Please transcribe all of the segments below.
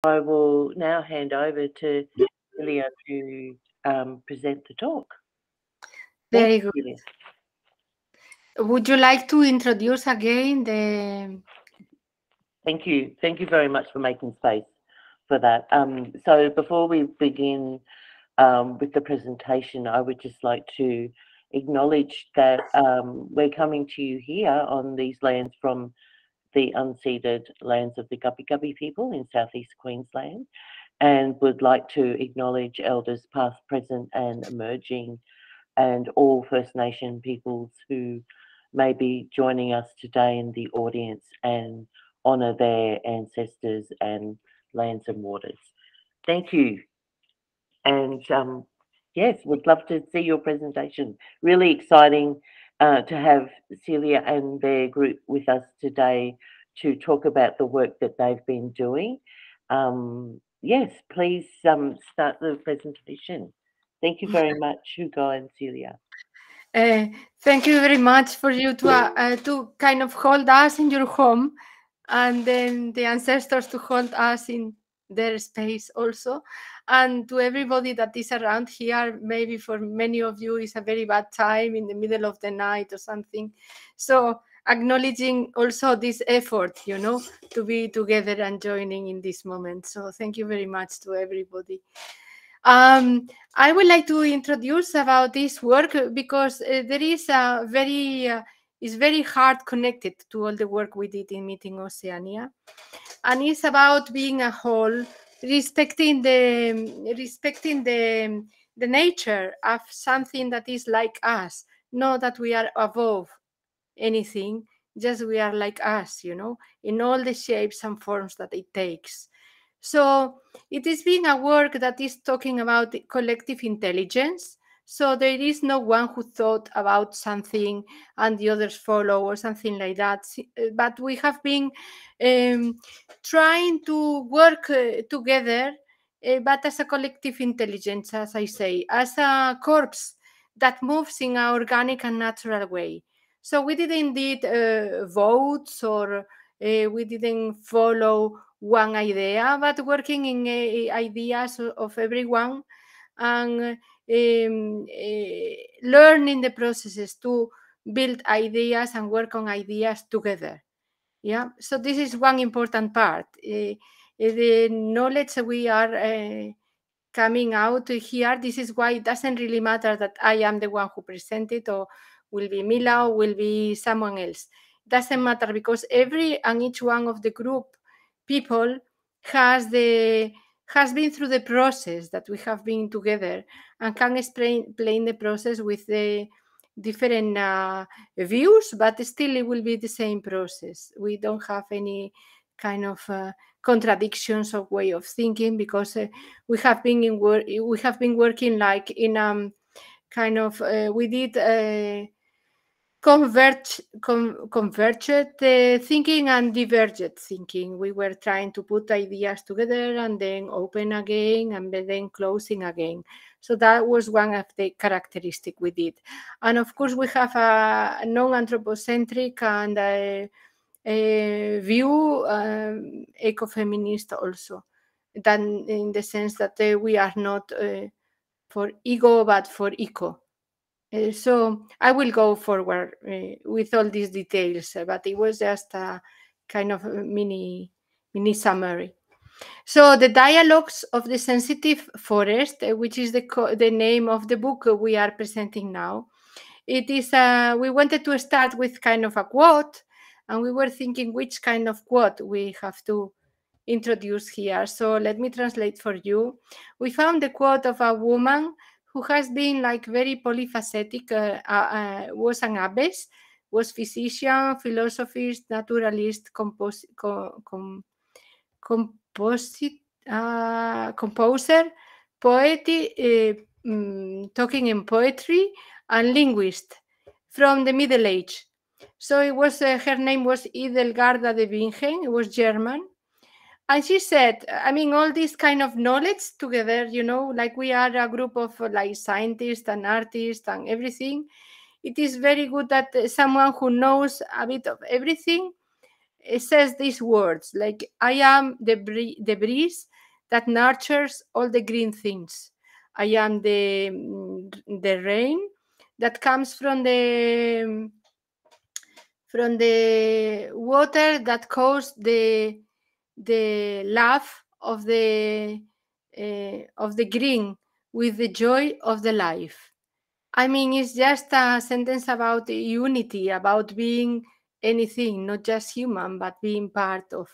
I will now hand over to Celia to present the talk. Thank Very you, good. Celia. Would you like to introduce again the... Thank you. Thank you very much for making space for that. So before we begin with the presentation, I would just like to acknowledge that we're coming to you here on these lands from the unceded lands of the Gubbi Gubbi people in southeast Queensland, and would like to acknowledge elders past, present, and emerging, and all First Nation peoples who may be joining us today in the audience, and honour their ancestors and lands and waters. Thank you. And yes, would love to see your presentation. Really exciting to have Celia and their group with us today to talk about the work that they've been doing. Yes, please start the presentation. Thank you very much, Hugo and Celia. Thank you very much for you to kind of hold us in your home, and then the ancestors to hold us in their space also, and to everybody that is around here. Maybe for many of you is a very bad time in the middle of the night or something, so acknowledging also this effort, to be together and joining in this moment. So thank you very much to everybody. I would like to introduce about this work because there is a is very hard connected to all the work we did in Meeting Oceania, and it's about being a whole, respecting the nature of something that is like us, not that we are above anything, just we are like us, in all the shapes and forms that it takes. So it is being a work that is talking about collective intelligence. So there is no one who thought about something and the others follow or something like that. But we have been trying to work together, but as a collective intelligence, as I say, as a corpse that moves in an organic and natural way. So we didn't did votes, or we didn't follow one idea, but working in ideas of everyone, and learning the processes to build ideas and work on ideas together. Yeah, so this is one important part. The knowledge we are coming out here, this is why it doesn't really matter that I am the one who presented, or will be Mila, or will be someone else. It doesn't matter, because every and each one of the group people has been through the process that we have been together, and can explain the process with the different views, but still it will be the same process. We don't have any kind of contradictions of way of thinking, because we have been working like in kind of we did converged thinking and divergent thinking. We were trying to put ideas together and then open again and then closing again. So that was one of the characteristics we did. And of course, we have a non-anthropocentric and a view, ecofeminist also, that in the sense that we are not for ego, but for eco. So I will go forward with all these details, but it was just a kind of mini summary. So the dialogues of the sensitive forest, which is the name of the book we are presenting now. It is we wanted to start with kind of a quote, and we were thinking which kind of quote we have to introduce here. So let me translate for you. We found the quote of a woman who has been like very polyphacetic, was an abbess, was physician, philosophist, naturalist, composer, poet, talking in poetry, and linguist from the Middle Age. So it was her name was Edelgarda de Bingen. It was German. And she said, I mean, all this kind of knowledge together, like we are a group of like scientists and artists and everything. It is very good that someone who knows a bit of everything it says these words like, I am the breeze that nurtures all the green things. I am the rain that comes from the water that caused the love of the green with the joy of the life. I mean, it's just a sentence about unity, about being anything, not just human, but being part of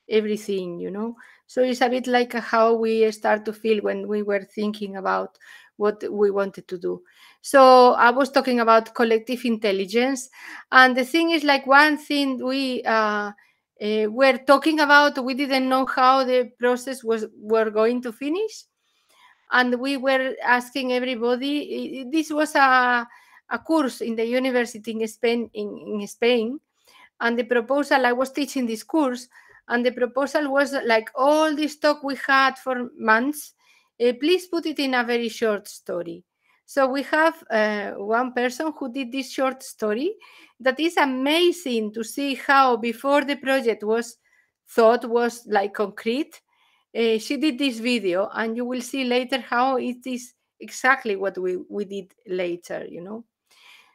everything, you know? So it's a bit like how we start to feel when we were thinking about what we wanted to do. So I was talking about collective intelligence. And the thing is, like, one thing we were talking about, we didn't know how the process were going to finish, and we were asking everybody. This was a course in the university in Spain, and the proposal, I was teaching this course, and the proposal was like, all this talk we had for months, please put it in a very short story. So we have one person who did this short story that is amazing to see how before the project was thought was like concrete. She did this video, and you will see later how it is exactly what we did later, you know.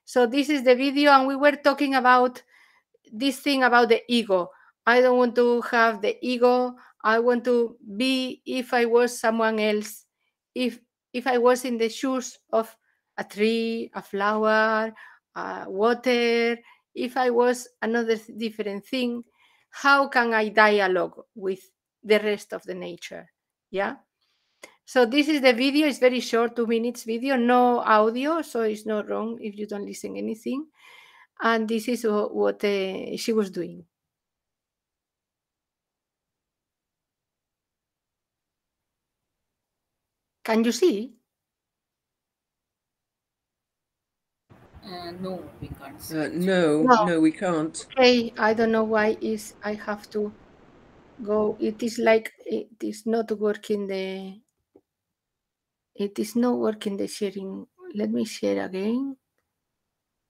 So this is the video, and we were talking about this thing about the ego. I don't want to have the ego. I want to be, if I was someone else, if I was in the shoes of a tree, a flower, water, if I was another different thing, how can I dialogue with the rest of the nature? Yeah. So this is the video. It's very short, 2 minutes video, no audio, so it's not wrong if you don't listen anything. And this is what she was doing. Can you see? No, we can't see. No, we can't. Okay, I don't know why I have to go. It is like it is not working the sharing. Let me share again.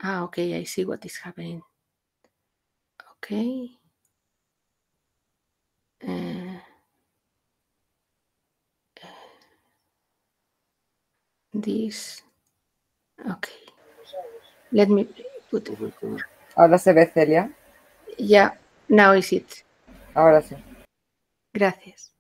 Okay, I see what is happening. Okay. This. Okay. Let me put it. Ahora se ve, Celia. Yeah, now is it. Ahora sí. Gracias.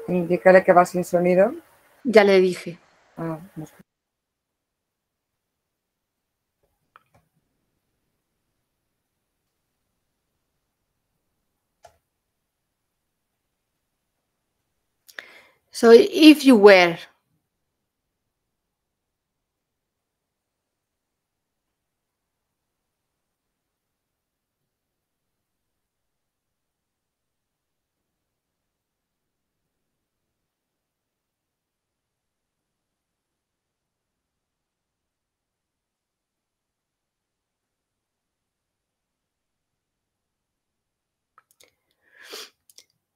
Indícale que va sin sonido. Ya le dije. No. So if you were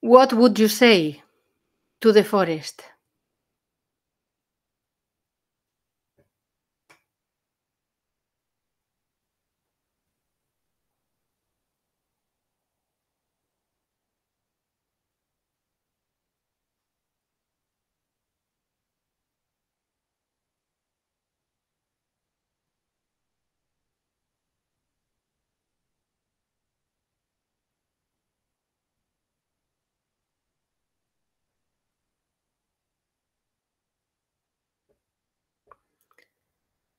what would you say to the forest?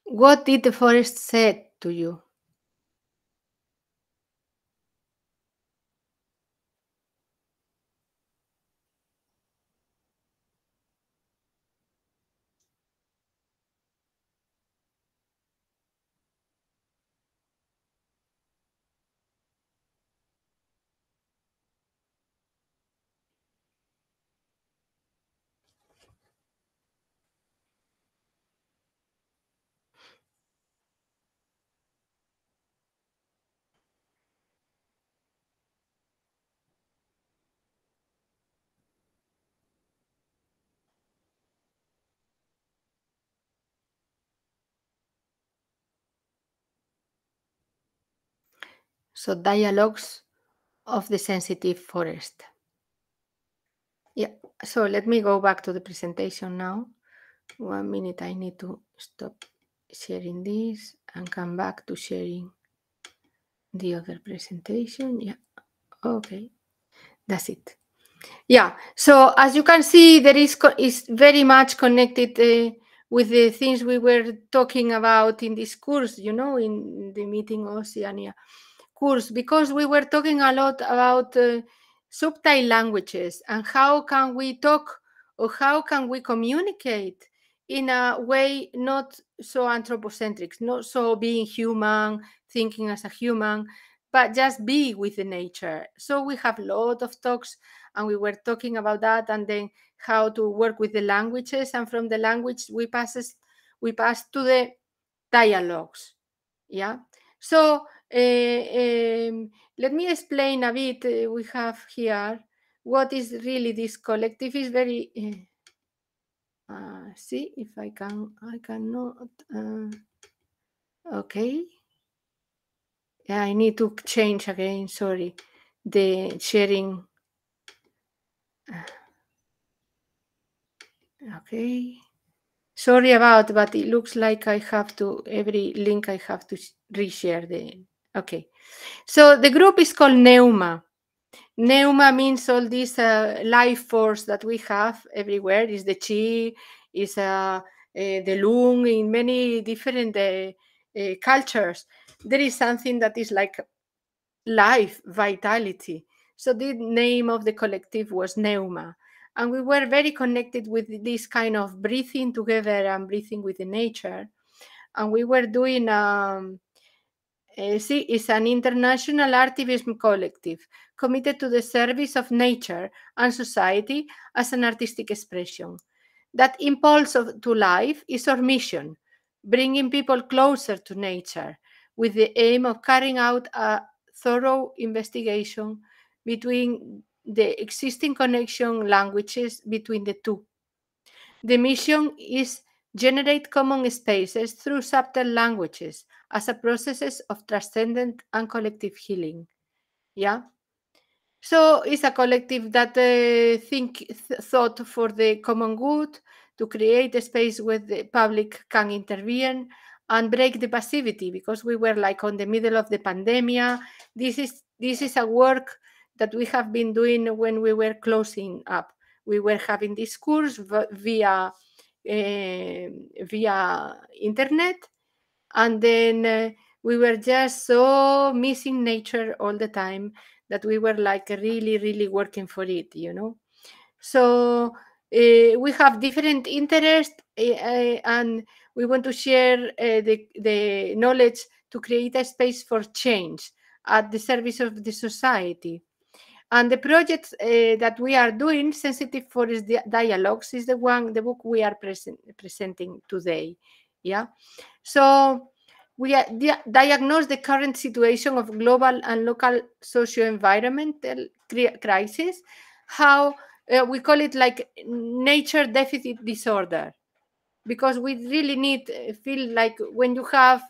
What did the forest say to you? So dialogues of the sensitive forest. Yeah, so let me go back to the presentation now. 1 minute, I need to stop sharing this and come back to sharing the other presentation. Yeah, okay, that's it. Yeah, so as you can see, there is very much connected with the things we were talking about in this course, you know, in the meeting Oceania course, because we were talking a lot about subtle languages and how can we talk or how can we communicate in a way not so anthropocentric, not so being human, thinking as a human, but just be with the nature. So we have a lot of talks and we were talking about that, and then how to work with the languages, and from the language we pass to the dialogues. Yeah, so let me explain a bit. We have here what is really this collective is very see if I cannot okay. Yeah, I need to change again, sorry, the sharing. Okay, sorry about, but it looks like I have to, every link I have to reshare the, okay. So the group is called PNEUMA. PNEUMA means all this life force that we have everywhere. Is the chi, is the lung, in many different cultures. There is something that is like life, vitality. So the name of the collective was PNEUMA. And we were very connected with this kind of breathing together and breathing with the nature. And we were doing, see, it's an international artivism collective committed to the service of nature and society as an artistic expression. That impulse to life is our mission, bringing people closer to nature with the aim of carrying out a thorough investigation between the existing connection languages between the two. The mission is generate common spaces through subtle languages as a processes of transcendent and collective healing. Yeah. So it's a collective that thought for the common good, to create a space where the public can intervene and break the passivity, because we were like on the middle of the pandemic. This is a work that we have been doing when we were closing up. We were having this course via internet, and then we were just so missing nature all the time that we were like really working for it, you know. So we have different interests, and we want to share the knowledge to create a space for change at the service of the society. And the project that we are doing, Sensitive Forest Dialogues, is the book we are presenting today. Yeah. So we diagnose the current situation of global and local socio-environmental crisis, how we call it like nature deficit disorder, because we really need feel like when you have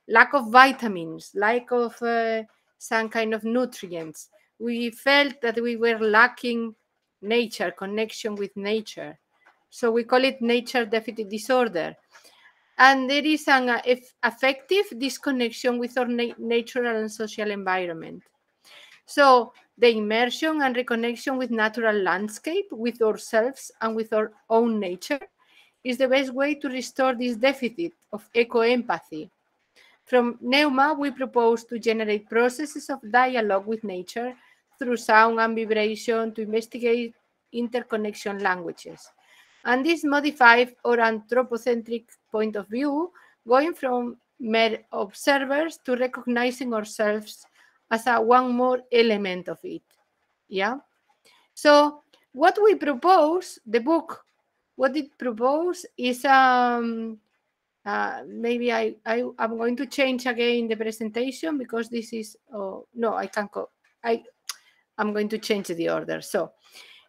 lack of vitamins, lack of some kind of nutrients, we felt that we were lacking nature, connection with nature. So we call it nature deficit disorder. And there is an affective disconnection with our natural and social environment. So the immersion and reconnection with natural landscape, with ourselves and with our own nature, is the best way to restore this deficit of eco-empathy. From PNEUMA, we propose to generate processes of dialogue with nature through sound and vibration to investigate interconnection languages. And this modified our anthropocentric point of view, going from mere observers to recognizing ourselves as one more element of it. Yeah. So what we propose, the book, what it proposes is maybe I'm going to change again the presentation, because this is no, I can't go. I'm going to change the order. So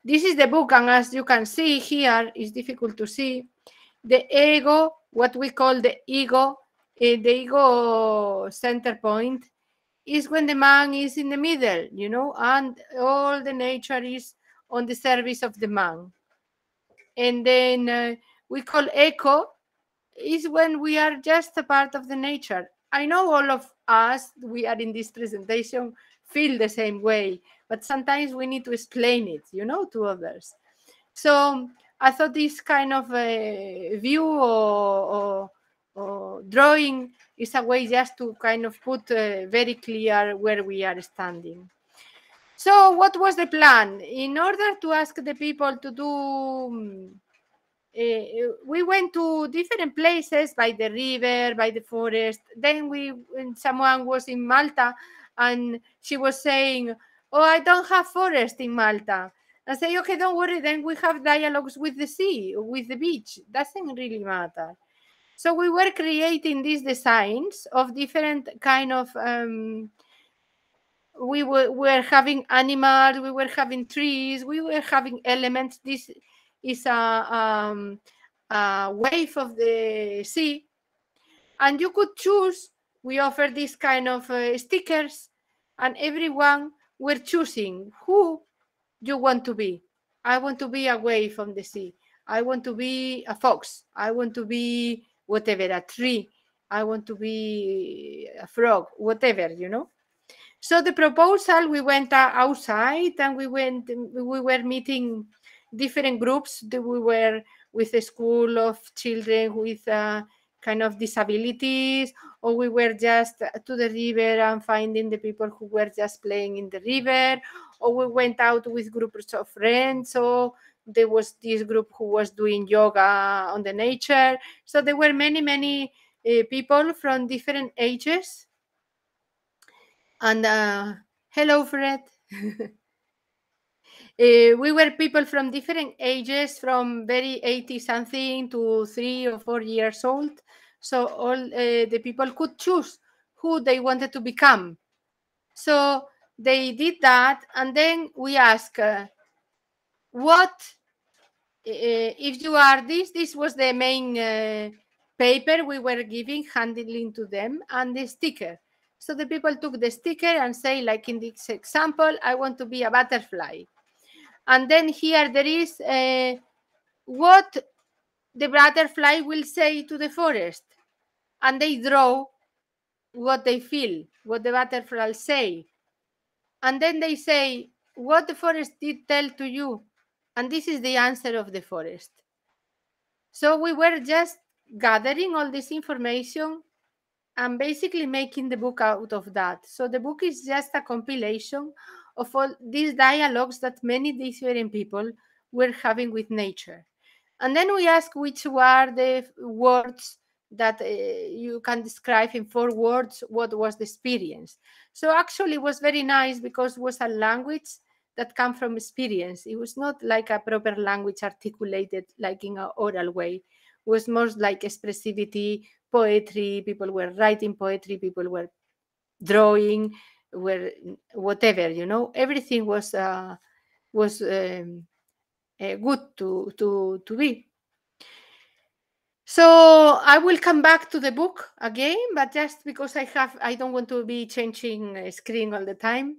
this is the book, and as you can see here, it's difficult to see the ego, what we call the ego center point, is when the man is in the middle, you know, and all the nature is on the service of the man. And then we call echo is when we are just a part of the nature. I know all of us, we are in this presentation, feel the same way, but sometimes we need to explain it, you know, to others. So I thought this kind of view or drawing is a way just to kind of put very clear where we are standing. So what was the plan? In order to ask the people to do, we went to different places, by the river, by the forest. Then someone was in Malta and she was saying, oh, I don't have forest in Malta. I say, okay, don't worry, then we have dialogues with the sea, with the beach. Doesn't really matter. So we were creating these designs of different kind of, we were having animals, we were having trees, we were having elements. This is a wave of the sea. And you could choose, we offer this kind of stickers, and everyone were choosing who you want to be. I want to be a wave from the sea. I want to be a fox. I want to be whatever, a tree. I want to be a frog, whatever, you know. So the proposal, we went outside and we were meeting different groups. We were with a school of children with kind of disabilities, or we were just to the river and finding the people who were just playing in the river, or we went out with groups of friends. So there was this group who was doing yoga on the nature. So there were many people from different ages. And hello, Fred. We were people from different ages, from very 80-something to 3 or 4 years old. So all the people could choose who they wanted to become. So they did that. And then we asked, what if you are this was the main paper we were handing to them, and the sticker. So the people took the sticker and say, like in this example, I want to be a butterfly. And then here there is what the butterfly will say to the forest. And they draw what they feel, what the butterfly say. And then they say, what the forest did tell to you. And this is the answer of the forest. So we were just gathering all this information and basically making the book out of that. So the book is just a compilation of all these dialogues that many different people were having with nature. And then we ask which were the words that you can describe in 4 words what was the experience. So actually it was very nice because it was a language that came from experience. It was not like a proper language articulated like in an oral way. It was more like expressivity, poetry. People were writing poetry, people were drawing, were whatever, you know. Everything was good to be. So I will come back to the book again, but just because I don't want to be changing screen all the time.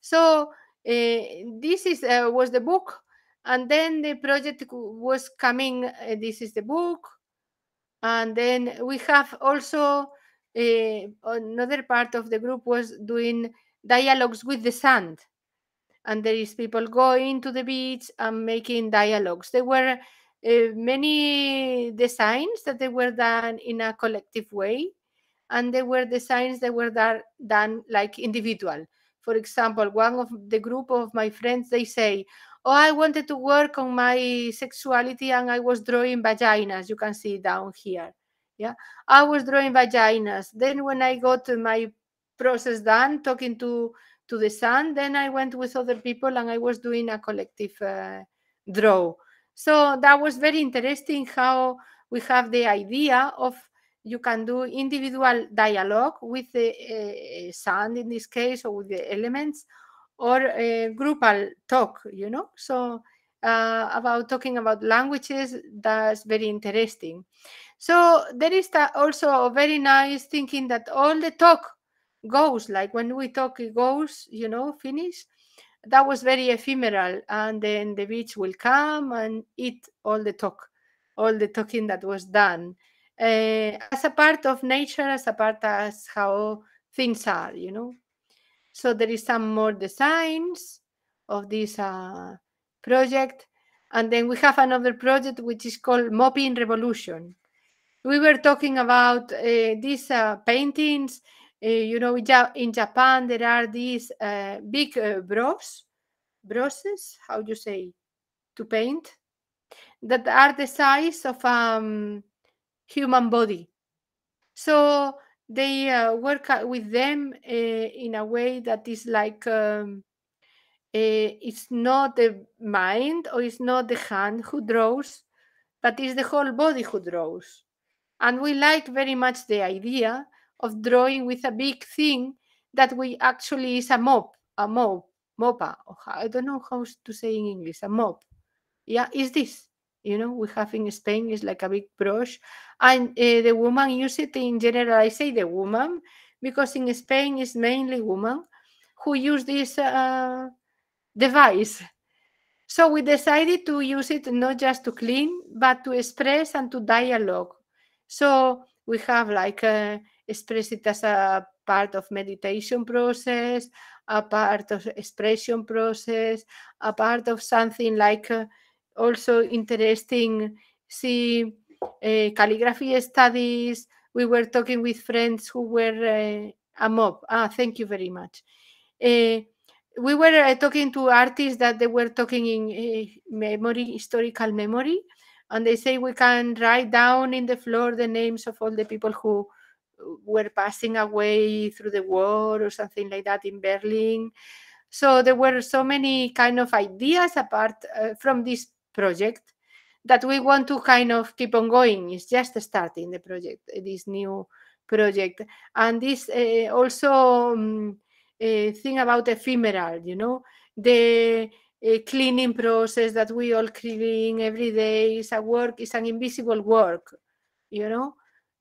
So this was the book, and then the project was coming. This is the book, and then we have also another part of the group was doing dialogues with the sand, and there is people going to the beach and making dialogues. There were many designs that they were done in a collective way, and there were designs that were done like individual. For example, one of the group of my friends, they say, oh, I wanted to work on my sexuality and I was drawing vaginas. You can see down here. Yeah, I was drawing vaginas. Then when I got my process done, talking to the sun, then I went with other people and I was doing a collective draw. So that was very interesting how we have the idea of you can do individual dialogue with the sound in this case, or with the elements, or groupal talk, you know. So about talking about languages, that's very interesting. So there is also a very nice thinking that all the talk goes, like when we talk, it goes, you know, finish. That was very ephemeral, and then the beach will come and eat all the talking that was done, as a part of nature, as a part as how things are, you know. So there is some more designs of this project, and then we have another project which is called Mopping Revolution. We were talking about these paintings. You know, in Japan there are these big brushes, how you say, to paint, that are the size of human body. So they work with them in a way that is like it's not the mind or it's not the hand who draws, but it's the whole body who draws. And we like very much the idea of drawing with a big thing that we actually is a moppa. I don't know how to say in English, a mop. Yeah, is this? You know, we have in Spain is like a big brush, and the woman use it in general. I say the woman because in Spain is mainly women who use this device. So we decided to use it not just to clean, but to express and to dialogue. So we have like express it as a part of meditation process, a part of expression process, a part of something like also interesting, see, calligraphy studies. We were talking with friends who were a mob. Thank you very much. We were talking to artists that they were talking in memory, historical memory, and they say we can write down in the floor the names of all the people who were passing away through the war or something like that in Berlin. So there were so many kind of ideas apart from this project that we want to kind of keep on going. It's just starting the project, this new project. And this also thing about ephemeral, you know, the cleaning process that we all clean every day is a work, is an invisible work, you know,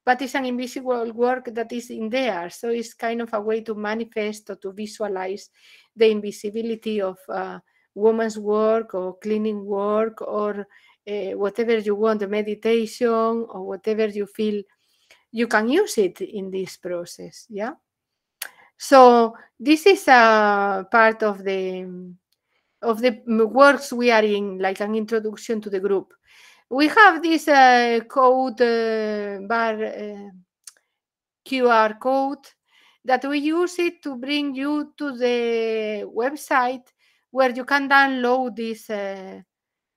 but it's an invisible work that is in there. So it's kind of a way to manifest or to visualize the invisibility of woman's work or cleaning work or whatever you want, meditation or whatever you feel, you can use it in this process. Yeah. So this is a part of the works we are in, like an introduction to the group. We have this code bar QR code that we use it to bring you to the website where you can download this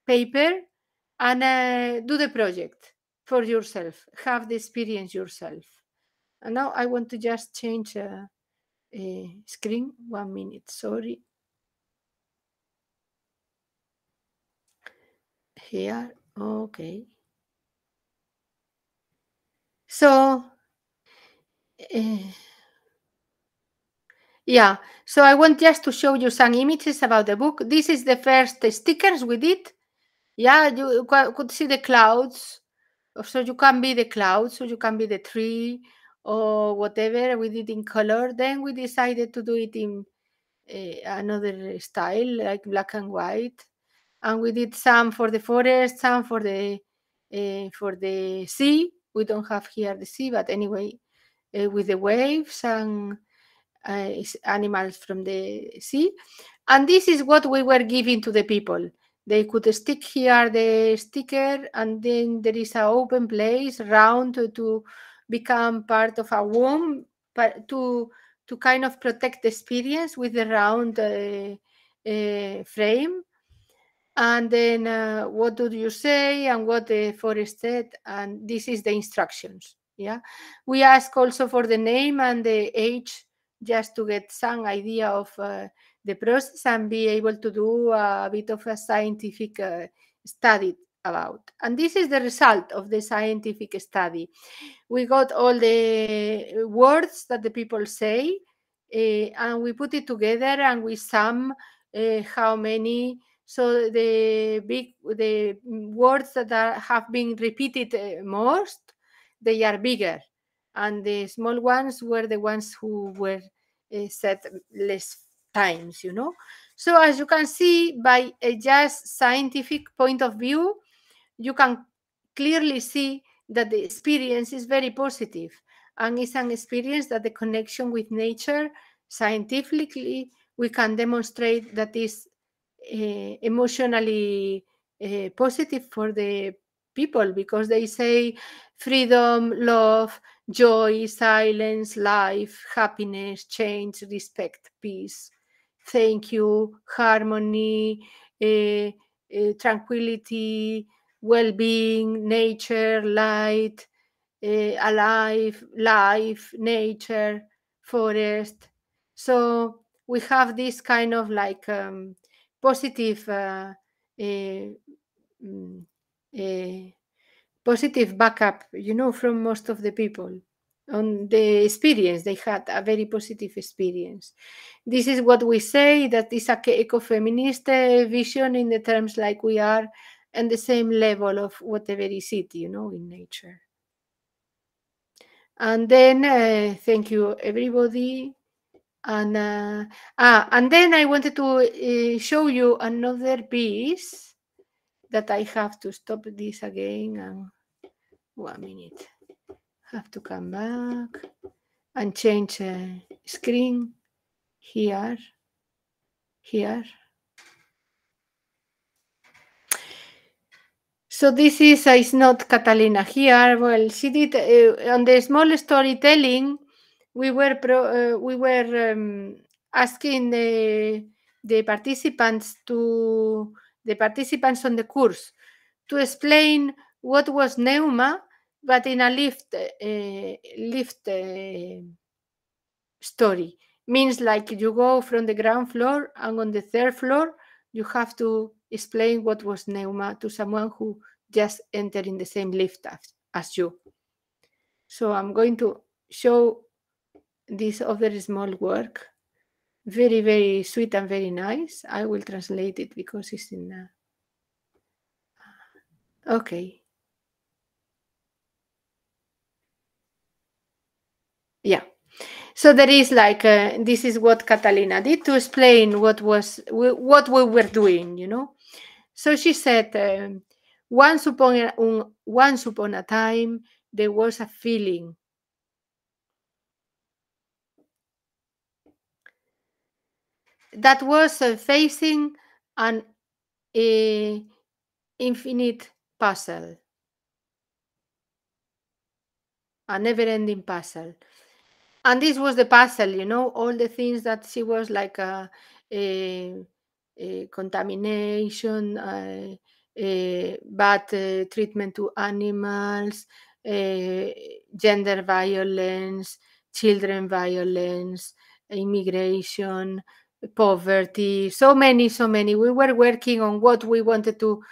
paper and do the project for yourself, have the experience yourself. And now I want to just change screen. 1 minute, sorry. Here, okay. So, yeah, so I want just to show you some images about the book. This is the first stickers we did. Yeah, you could see the clouds. So you can be the clouds, or you can be the tree, or whatever. We did in color. Then we decided to do it in another style, like black and white. And we did some for the forest, some for the sea. We don't have here the sea, but anyway, with the waves and animals from the sea. And this is what we were giving to the people. They could stick here the sticker, and then there is an open place round to become part of a womb, but to kind of protect the experience with the round frame. And then what do you say and what the forest said, and this is the instructions. Yeah, we ask also for the name and the age, just to get some idea of the process and be able to do a bit of a scientific study about. And this is the result of the scientific study. We got all the words that the people say, and we put it together and we sum how many. So the words that have been repeated most, they are bigger. and the small ones were the ones who were said less times, you know. So as you can see, by a just scientific point of view, you can clearly see that the experience is very positive, and it's an experience that the connection with nature, scientifically, we can demonstrate that is emotionally positive for the people, because they say freedom, love, joy, silence, life, happiness, change, respect, peace, thank you, harmony, tranquility, well-being, nature, light, alive, life, nature, forest. So we have this kind of like positive positive backup, you know, from most of the people on the experience. They had a very positive experience. This is what we say, that is a ecofeminist vision, in the terms like we are at the same level of whatever is it, you know, in nature. And then thank you everybody. And then I wanted to show you another piece that I have to stop this again, and 1 minute, have to come back and change screen here. So this is it's not Catalina here. Well, she did on the small storytelling. We were asking the participants on the course to explain what was PNEUMA, but in a lift story. Means like you go from the ground floor, and on the third floor you have to explain what was PNEUMA to someone who just entered in the same lift as you. So I'm going to show this other small work. Very, very sweet and very nice. I will translate it because it's in... Okay. Yeah. So there is like, this is what Catalina did to explain what we were doing, you know. So she said, once upon a time, there was a feeling. That was facing an infinite puzzle, a never-ending puzzle. And this was the puzzle, you know, all the things that she was like contamination, bad treatment to animals, gender violence, children violence, immigration, poverty, so many. We were working on what we wanted to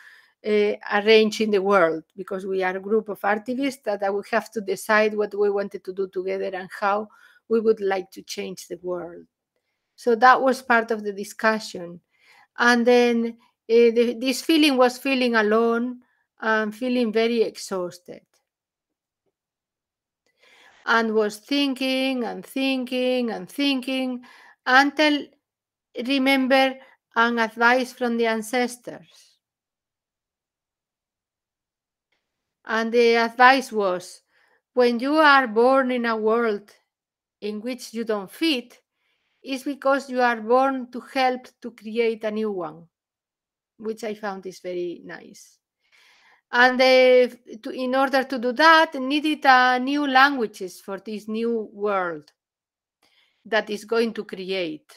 arrange in the world, because we are a group of artivists that we have to decide what we wanted to do together and how we would like to change the world. So that was part of the discussion. And then this feeling was feeling alone and feeling very exhausted, and was thinking until remember an advice from the ancestors. And the advice was, when you are born in a world in which you don't fit, it's because you are born to help to create a new one, which I found is very nice. And in order to do that, needed new languages for this new world that is going to create.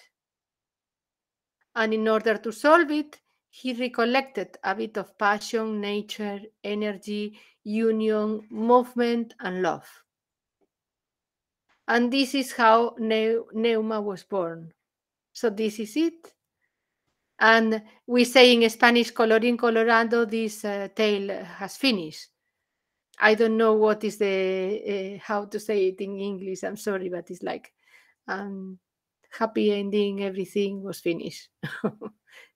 And in order to solve it, he recollected a bit of passion, nature, energy, union, movement, and love. And this is how PNEUMA was born. So this is it. And we say in Spanish, colorín colorado, this tale has finished. I don't know what is the how to say it in English. I'm sorry, but it's like happy ending, everything was finished.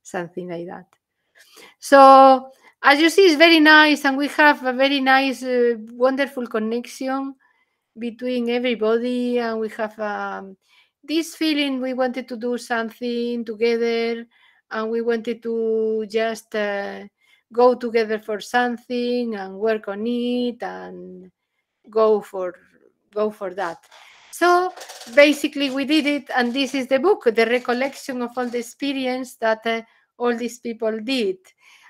Something like that. So as you see, it's very nice, and we have a very nice, wonderful connection between everybody, and we have this feeling we wanted to do something together, and we wanted to just go together for something and work on it and go for that. So basically we did it, and this is the book, the recollection of all the experience that all these people did.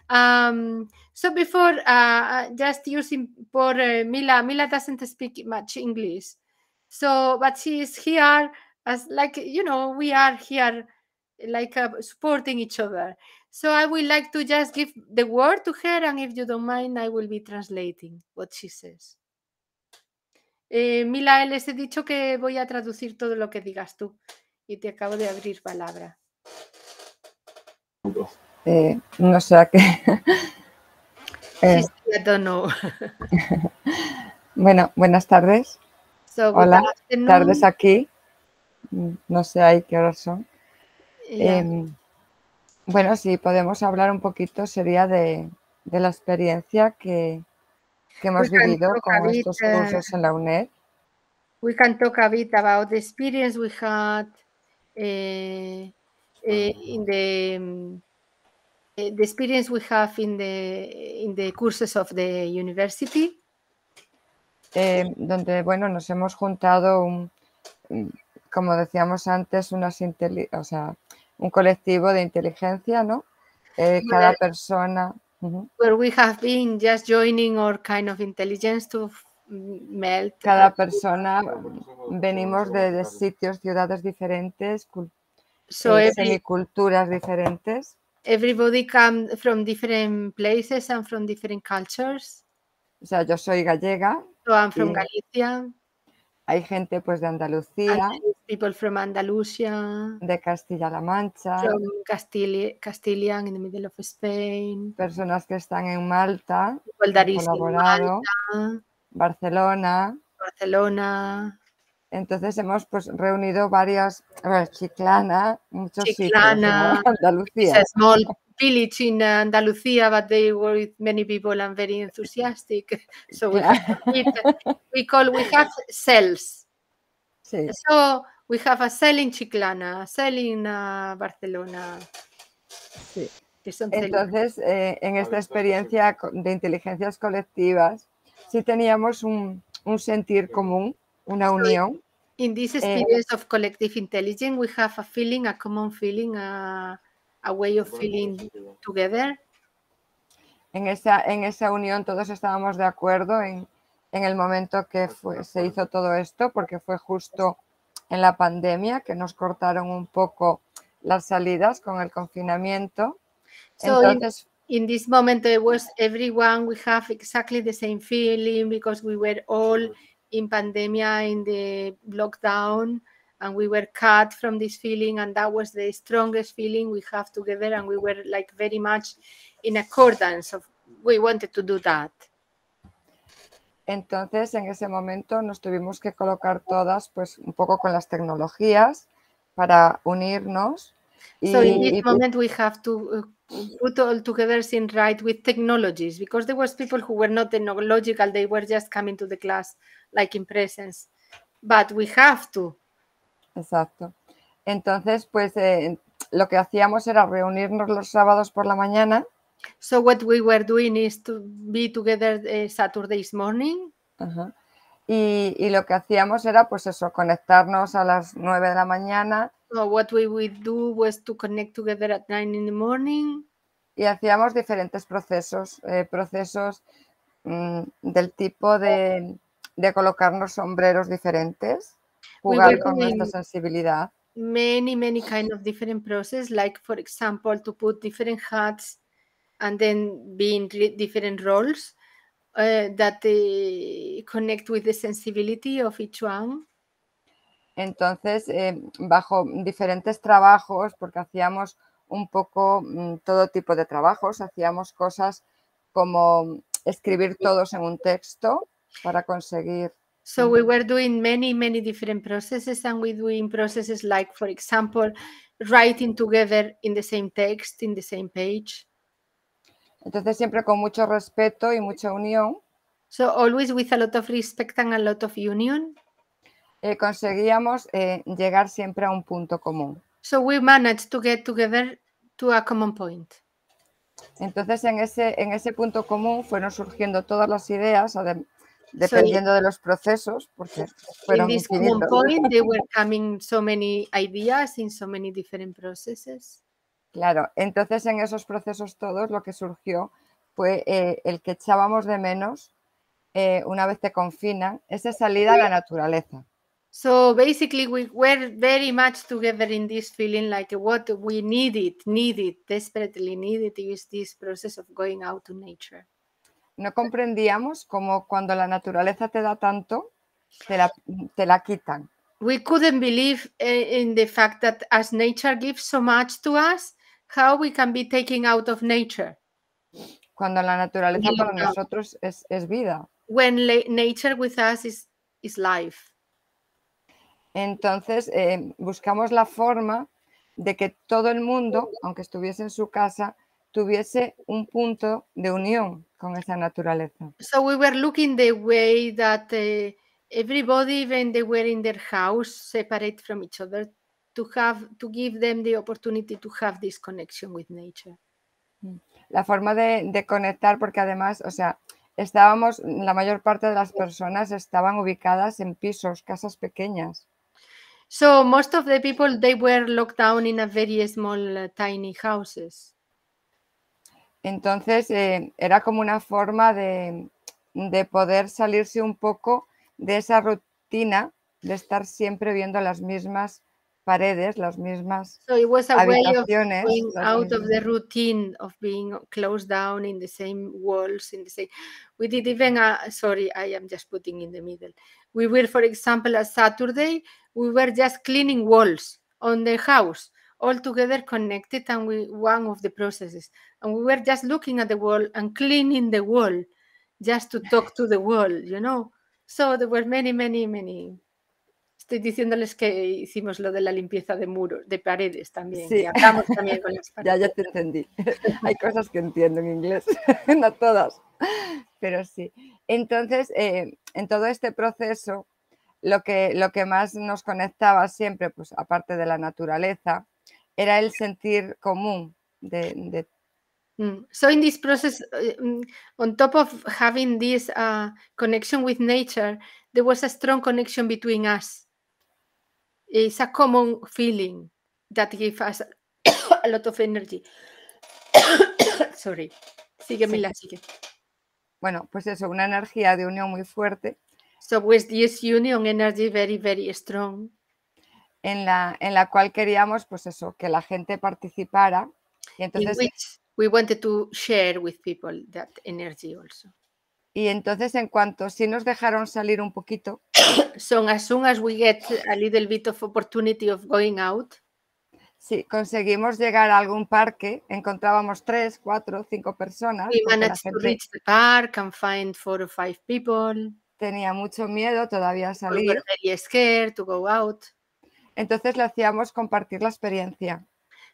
So before, just using for Mila doesn't speak much English, so but she is here as, like, you know, we are here like supporting each other. So I would like to just give the word to her, and if you don't mind, I will be translating what she says. Mila, les he dicho que voy a traducir todo lo que digas tú y te acabo de abrir palabra. No sé a qué. Sí, I don't know. Bueno, buenas tardes. So, Hola, good afternoon. tardes aquí. No sé ahí qué horas son. Yeah. Bueno, si podemos hablar un poquito sería de la experiencia que hemos vivido con estos cursos en la UNED. We can talk a bit about the experience we had in the experience we have in the courses of the university. Donde, bueno, nos hemos juntado, como decíamos antes, un colectivo de inteligencia, ¿no? Cada persona. Where we have been just joining our kind of intelligence to melt. Cada persona venimos de sitios, ciudades diferentes, semiculturas diferentes. Everybody come from different places and from different cultures. O sea, yo soy gallega. So I'm from Galicia. Hay gente pues de Andalucía. People from Andalusia. De Castilla-La Mancha. From Castilian in the middle of Spain. Personas que están en Malta. People that is colaborado. In Malta, Barcelona. Entonces hemos pues reunido varias, Chiclana, muchos sitios, ¿no? Andalucía. It's a small village in Andalucía, but they were with many people and very enthusiastic. So we have cells. Sí. So we have a cell in Chiclana, a cell in Barcelona. Sí. Entonces, en esta experiencia de inteligencias colectivas, sí teníamos un sentir común, una unión. In this experience of collective intelligence, we have a feeling, a common feeling, a way of feeling together. En esa unión todos estábamos de acuerdo en el momento que se hizo todo esto, porque fue justo en la pandemia que nos cortaron un poco las salidas con el confinamiento. So entonces, in this moment, there was everyone, we have exactly the same feeling because we were all in pandemia, in the lockdown, and we were cut from this feeling, and that was the strongest feeling we have together, and we were like very much in accordance of we wanted to do that. Entonces, en ese momento nos tuvimos que colocar todas pues un poco con las tecnologías para unirnos. So in this moment we have to put all together in right with technologies, because there was people who were not technological, they were just coming to the class like in presence, but we have to. Exacto. Entonces, pues lo que hacíamos era reunirnos los sábados por la mañana. So what we were doing is to be together Saturdays morning. Uh-huh. Y lo que hacíamos era pues eso, conectarnos a las 9 de la mañana. So what we would do was to connect together at 9 in the morning. Y hacíamos diferentes procesos, del tipo de colocarnos sombreros diferentes, jugar con nuestra sensibilidad. Many kind of different process, like for example, to put different hats and then be in different roles that connect with the sensibility of each one. Entonces, bajo diferentes trabajos, porque hacíamos un poco todo tipo de trabajos, hacíamos cosas como escribir todos en un texto para conseguir. So we were doing many different processes, and we doing processes like, for example, writing together in the same text, in the same page. Entonces, siempre con mucho respeto y mucha unión. So always with a lot of respect and a lot of union. Conseguíamos llegar siempre a un punto común. So we managed to get together to a common point. Entonces, en ese punto común fueron surgiendo todas las ideas, dependiendo de los procesos, porque fueron in this common infinitos. point, they were coming so many ideas in so many different processes. Claro, entonces en esos procesos todos lo que surgió fue el que echábamos de menos, una vez te confinan, esa salida a la naturaleza. So basically, we were very much together in this feeling like what we desperately needed is this process of going out to nature. No comprendíamos cómo cuando la naturaleza te da tanto, te la quitan. We couldn't believe in the fact that as nature gives so much to us, how we can be taken out of nature. Cuando la naturaleza para nosotros es vida. When nature with us is life. Entonces buscamos la forma de que todo el mundo, aunque estuviese en su casa, tuviese un punto de unión con esa naturaleza. So we were looking the way that everybody, when they were in their house, separate from each other, to give them the opportunity to have this connection with nature. La forma de conectar, porque además, o sea, la mayor parte de las personas estaban ubicadas en pisos, casas pequeñas. So most of the people, they were locked down in a very small, tiny houses. Entonces, era como una forma de poder salirse un poco de esa rutina de estar siempre viendo las mismas paredes, las mismas So it was a way of habitaciones. going out of the routine of being closed down in the same walls, we did even sorry, I am just putting in the middle. We were, for example, a Saturday, we were just cleaning walls on the house, all together connected, and one of the processes. And we were just looking at the wall and cleaning the wall just to talk to the wall, you know. So there were many. Estoy diciéndoles que hicimos lo de la limpieza de muros, de paredes también. Sí. Y hablamos también con las paredes. Ya te entendí. Hay cosas que entiendo en inglés, no todas, pero sí. Entonces, en todo este proceso, lo que más nos conectaba siempre, pues aparte de la naturaleza, era el sentir común So in this process, on top of having this connection with nature, there was a strong connection between us. It's a common feeling that gives us a lot of energy. Sorry. Sigue, Sí. Mila, sigue. Bueno, pues eso, una energía de unión muy fuerte. So with this union energy very strong. En la cual queríamos, pues eso, que la gente participara. Y entonces, In which we wanted to share with people that energy also. Y entonces, en cuanto sí nos dejaron salir un poquito, So as soon as we get a little bit of opportunity of going out, sí, conseguimos llegar a algún parque, encontrábamos 3, 4, 5 personas, we porque la managed to gente reach the park and find 4 or 5 people. tenía mucho miedo todavía a We salir. were very scared to go out. Entonces le hacíamos compartir la experiencia,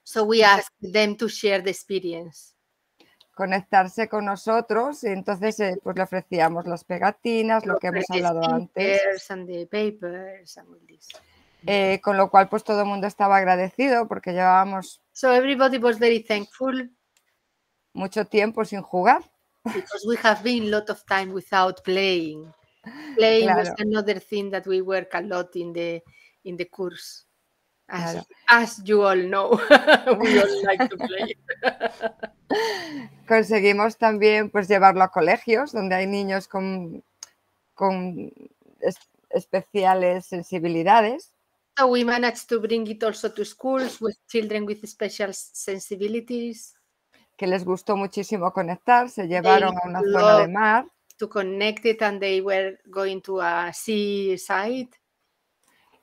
So we asked them to share the experience. conectarse con nosotros, y entonces pues le ofrecíamos las pegatinas, lo que hemos hablado antes, And the papers and all this. con lo cual pues todo el mundo estaba agradecido porque llevábamos So everybody was very thankful mucho tiempo sin jugar. because we have been a lot of time without playing. Playing was Claro. another thing that we work a lot in the course. Claro. As you all know, we all like to play. Conseguimos también pues llevarlo a colegios donde hay niños con especiales sensibilidades. So we managed to bring it also to schools with children with special sensibilities. Que les gustó muchísimo conectar, se llevaron a una zona de mar. To connect it, and they were going to a seaside.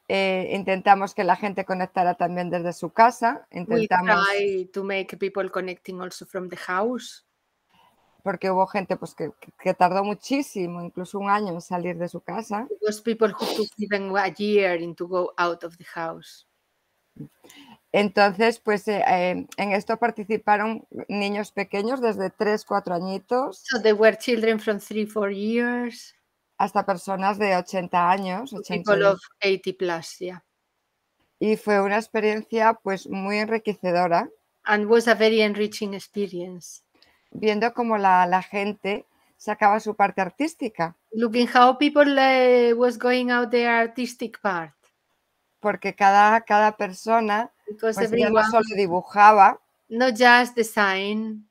Intentamos que la gente conectara también desde su casa. Intentamos, we try to make people connecting also from the house. Porque hubo gente pues, que tardó muchísimo, incluso un año en salir de su casa. Those people who took even a year to go out of the house. Entonces, pues en esto participaron niños pequeños desde 3, 4 añitos. So there were children from 3, 4 years. Hasta personas de 80 años. 80 People of 80 plus, yeah. Y fue una experiencia pues muy enriquecedora. And was a very enriching experience. Viendo cómo la gente sacaba su parte artística. Looking how people was going out their artistic part. Porque cada persona Because pues ya no everyone solo dibujaba, not just design,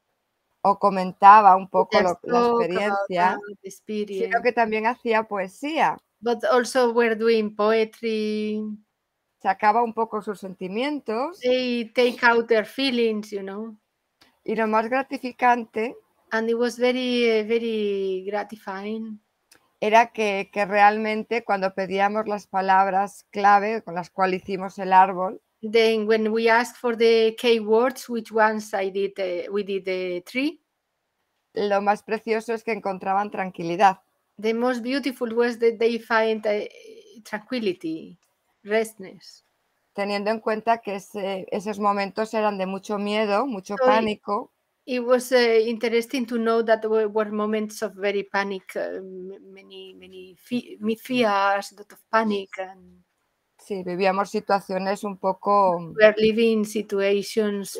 o comentaba un poco just la talk experiencia, about the experience, sino que también hacía poesía. but also were doing poetry. Sacaba un poco sus sentimientos. They take out their feelings, you know. Y lo más gratificante And it was very, very gratifying. Era que realmente cuando pedíamos las palabras clave con las cuales hicimos el árbol, Then when we asked for the keywords, which ones we did the tree. Lo más precioso es que encontraban tranquilidad. The most beautiful was that they find tranquility, restness. Teniendo en cuenta que esos momentos eran de mucho miedo, mucho pánico. It was interesting to know that there were moments of very panic, many fears, a lot of panic. And sí, vivíamos situaciones un poco... We are living situations...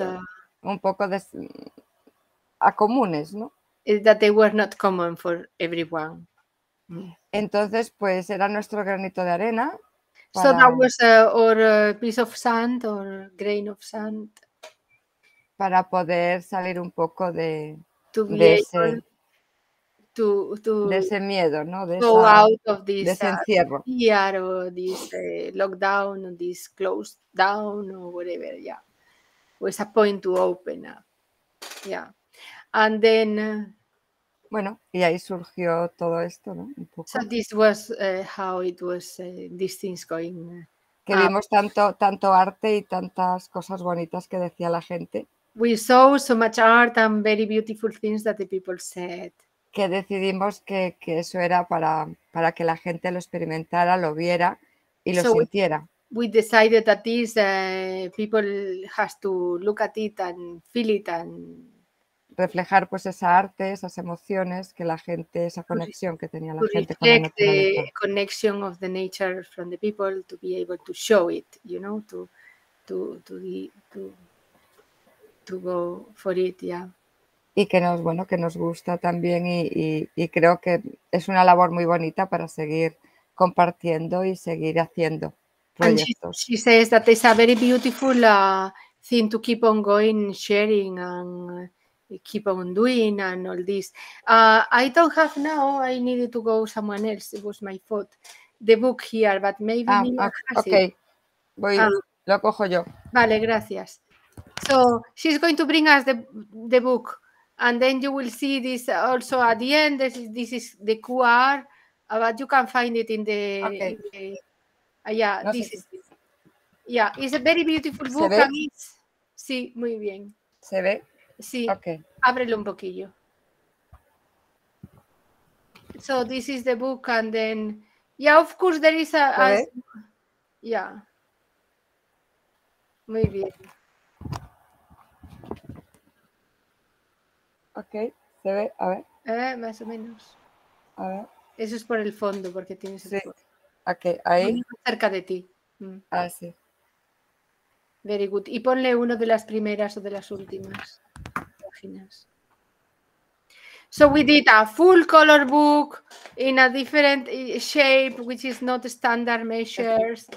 un poco comunes, ¿no? That they were not common for everyone. Entonces, pues era nuestro granito de arena. So that was our piece of sand or grain of sand. Para poder salir un poco de ese miedo, ¿no? Go out of this de ese encierro. fear or this lockdown or this closed down or whatever, yeah. Was a point to open up, yeah. And then... bueno, y ahí surgió todo esto, ¿no? Un poco. So this was how it was, these things going que vimos tanto arte y tantas cosas bonitas que decía la gente. We saw so much art and very beautiful things that the people said. Que decidimos que eso era para que la gente lo experimentara, lo viera y lo sintiera. We decided that these people has to look at it and feel it and reflejar pues esa arte, esas emociones que la gente, esa conexión que tenía la gente con la naturaleza. The connection of the nature from the people to be able to show it, you know, to go for it, yeah. Y que nos gusta también y creo que es una labor muy bonita para seguir compartiendo y seguir haciendo proyectos. She says that it's a very beautiful thing to keep on going, sharing and keep on doing and all this. I don't have now, I needed to go someone else, it was my fault, the book here, but maybe Nina has it. Lo cojo yo. Vale, gracias. So she's going to bring us the book, and then you will see this also at the end. This is the QR, but you can find it in the... yeah, no this is... Yeah, it's a very beautiful book. And it's, sí, muy bien. ¿Se ve? Sí, okay. Ábrelo un poquillo. So this is the book, and then, yeah, of course there is yeah. Muy bien. Ok, se ve, a ver. Más o menos. A ver. Eso es por el fondo, porque tienes el fondo. Ok, ahí. Cerca de ti. Ah, sí. Very good. Y ponle uno de las primeras o de las últimas páginas. So we did a full color book in a different shape, which is not standard measures,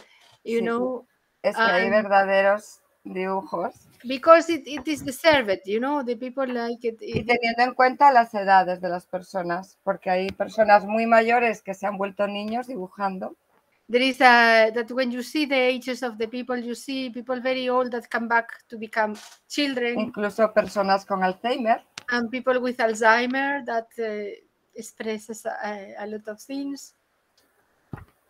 you know. Es que hay verdaderos dibujos. Because it is deserved, you know, the people like it. Y teniendo en cuenta las edades de las personas, porque hay personas muy mayores que se han vuelto niños dibujando. There is that when you see the ages of the people, you see people very old that come back to become children. Incluso personas con Alzheimer. And people with Alzheimer that expresses a lot of things.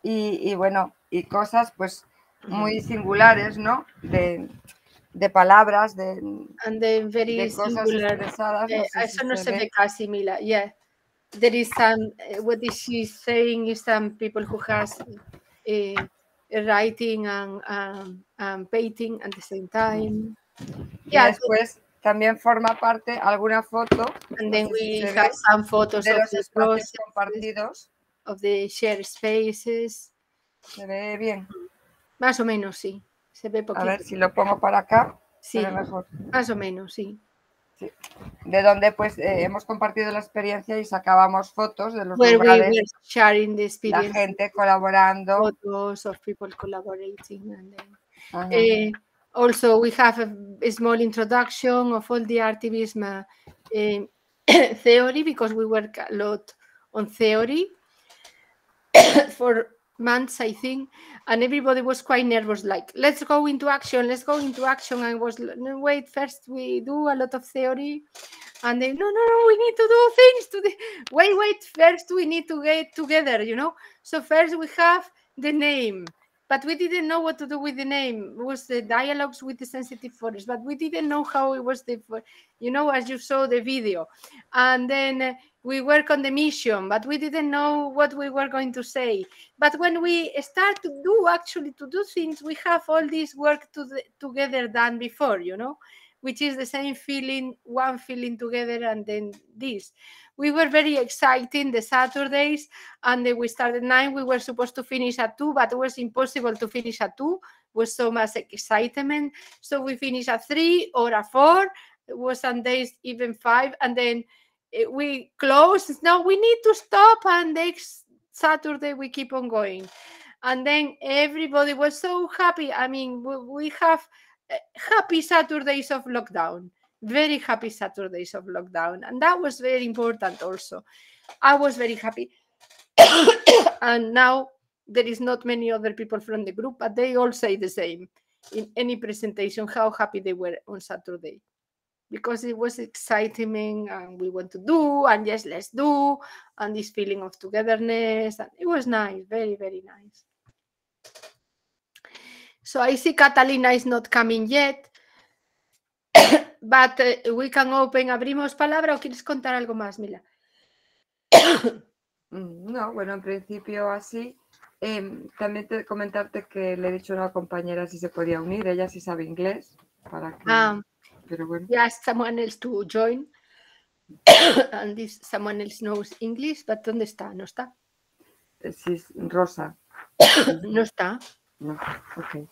Y bueno, y cosas pues muy singulares, ¿no? De palabras, de cosas expresadas. Eso no se ve casi, Mila. Yeah. There is some, what is she saying is some people who has writing and painting at the same time. Y después también forma parte alguna foto, And no then sé si we se have ve, some photos de of los the espacios process, compartidos. of the shared spaces. ¿Se ve bien? Más o menos, sí. Se ve poquito. A ver si lo pongo para acá. Sí, se ve mejor. más o menos, sí. Sí. De donde pues hemos compartido la experiencia y sacábamos fotos de los Where lugares, we were sharing the la experience, gente colaborando. photos of people collaborating, and then also we have a small introduction of all the artivism theory, because we work a lot on theory for months, I think, and everybody was quite nervous, like, let's go into action. I was, no, wait, first we do a lot of theory, and then, no, we need to do things wait, first we need to get together, you know. So first we have the name, but we didn't know what to do with the name. It was the dialogues with the sensitive forest, but we didn't know how it was you know, as you saw the video. And then we work on the mission, but we didn't know what we were going to say. But when we start to do things, we have all this work together done before, you know, which is the same feeling, one feeling together, and then this. We were very excited the Saturdays, and then we started 9. We were supposed to finish at 2, but it was impossible to finish at 2. It was so much excitement. So we finished at 3 or at 4. It was some days even 5, and then we closed. Now we need to stop, and next Saturday we keep on going. And then everybody was so happy. I mean, we have happy Saturdays of lockdown, very happy Saturdays of lockdown, and that was very important also. I was very happy. And now there is not many other people from the group, but they all say the same in any presentation, how happy they were on Saturday, because it was exciting, and we want to do, and yes, let's do, and this feeling of togetherness, and it was nice, very, very nice. So I see Catalina is not coming yet, but we can open. ¿Abrimos palabra o quieres contar algo más, Mila? No, bueno, en principio así. También comentarte que le he dicho a una compañera si se podía unir, ella sí sabe inglés, para que... pero bueno. We asked someone else to join, and this someone else knows English, but ¿dónde está? ¿No está? Sí, Rosa. No está. No, ok.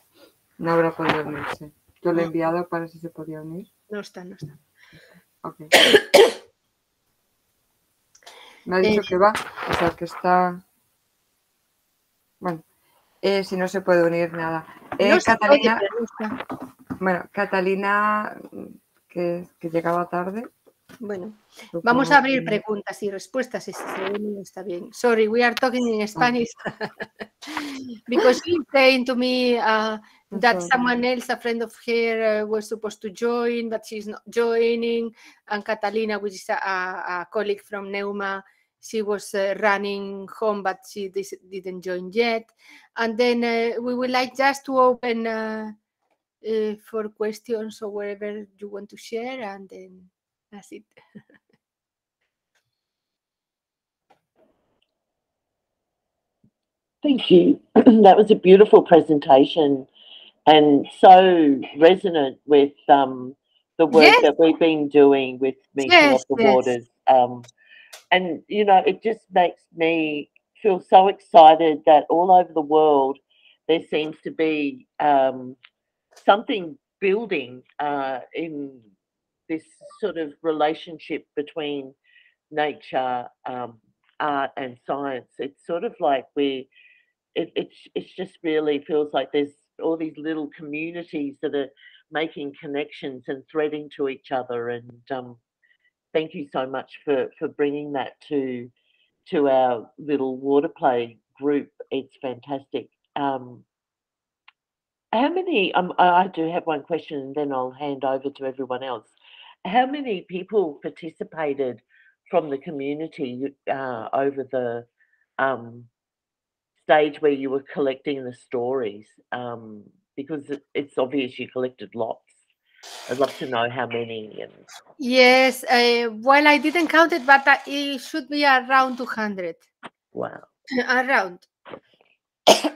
No habrá podido unirse. Yo le he enviado para si se podía unir. No está. Ok. Me ha dicho que va, o sea que está... Bueno, si no se puede unir, nada. No Catalina, está. bueno, Catalina, que llegaba tarde. Bueno, vamos a abrir preguntas y respuestas. Si se unen, está bien. Sorry, we are talking in Spanish. Because she's saying to me that someone else, a friend of her, was supposed to join, but she's not joining. And Catalina, which is a colleague from PNEUMA, she was running home, but she didn't join yet. And then we would like just to open for questions or wherever you want to share, and then that's it. Thank you. That was a beautiful presentation and so resonant with the work that we've been doing with Meeting of the Waters. And, you know, it just makes me feel so excited that all over the world there seems to be something building in this sort of relationship between nature, art and science. It's sort of like it's just really feels like there's all these little communities that are making connections and threading to each other. And thank you so much for bringing that to our little water play group. It's fantastic. How many? I do have one question, and then I'll hand over to everyone else. How many people participated from the community over the stage where you were collecting the stories? Because it's obvious you collected lots. I'd love to know how many. And yes, well, I didn't count it, but it should be around 200. Wow. Around.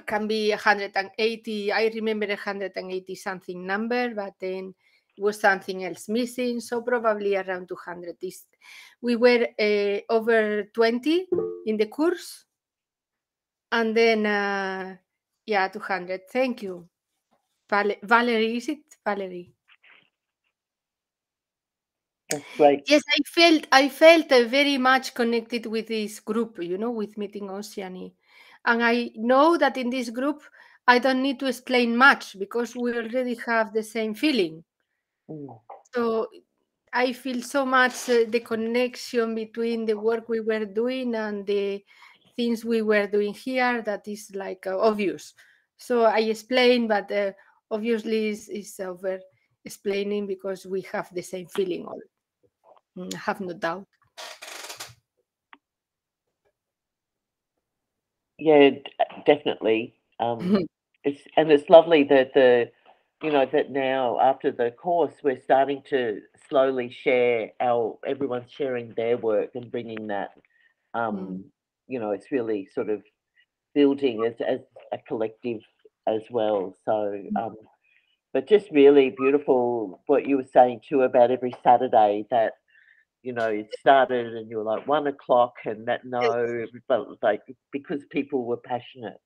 can be 180. I remember 180 something number, but then was something else missing. So probably around 200. We were over 20 in the course. And then, yeah, 200. Thank you. Valerie, is it Valerie? That's great. Yes, I felt very much connected with this group, you know, with Meeting Oceania. And I know that in this group, I don't need to explain much because we already have the same feeling. So I feel so much the connection between the work we were doing and the things we were doing here that is like obvious. So I explain, but obviously is over explaining because we have the same feeling all. Have no doubt. Yeah, definitely. It's lovely that that now after the course we're starting to slowly share everyone's sharing their work and bringing that. It's really sort of building as a collective as well. So, but just really beautiful what you were saying too about every Saturday that it started and you were like 1 o'clock and that but like because people were passionate,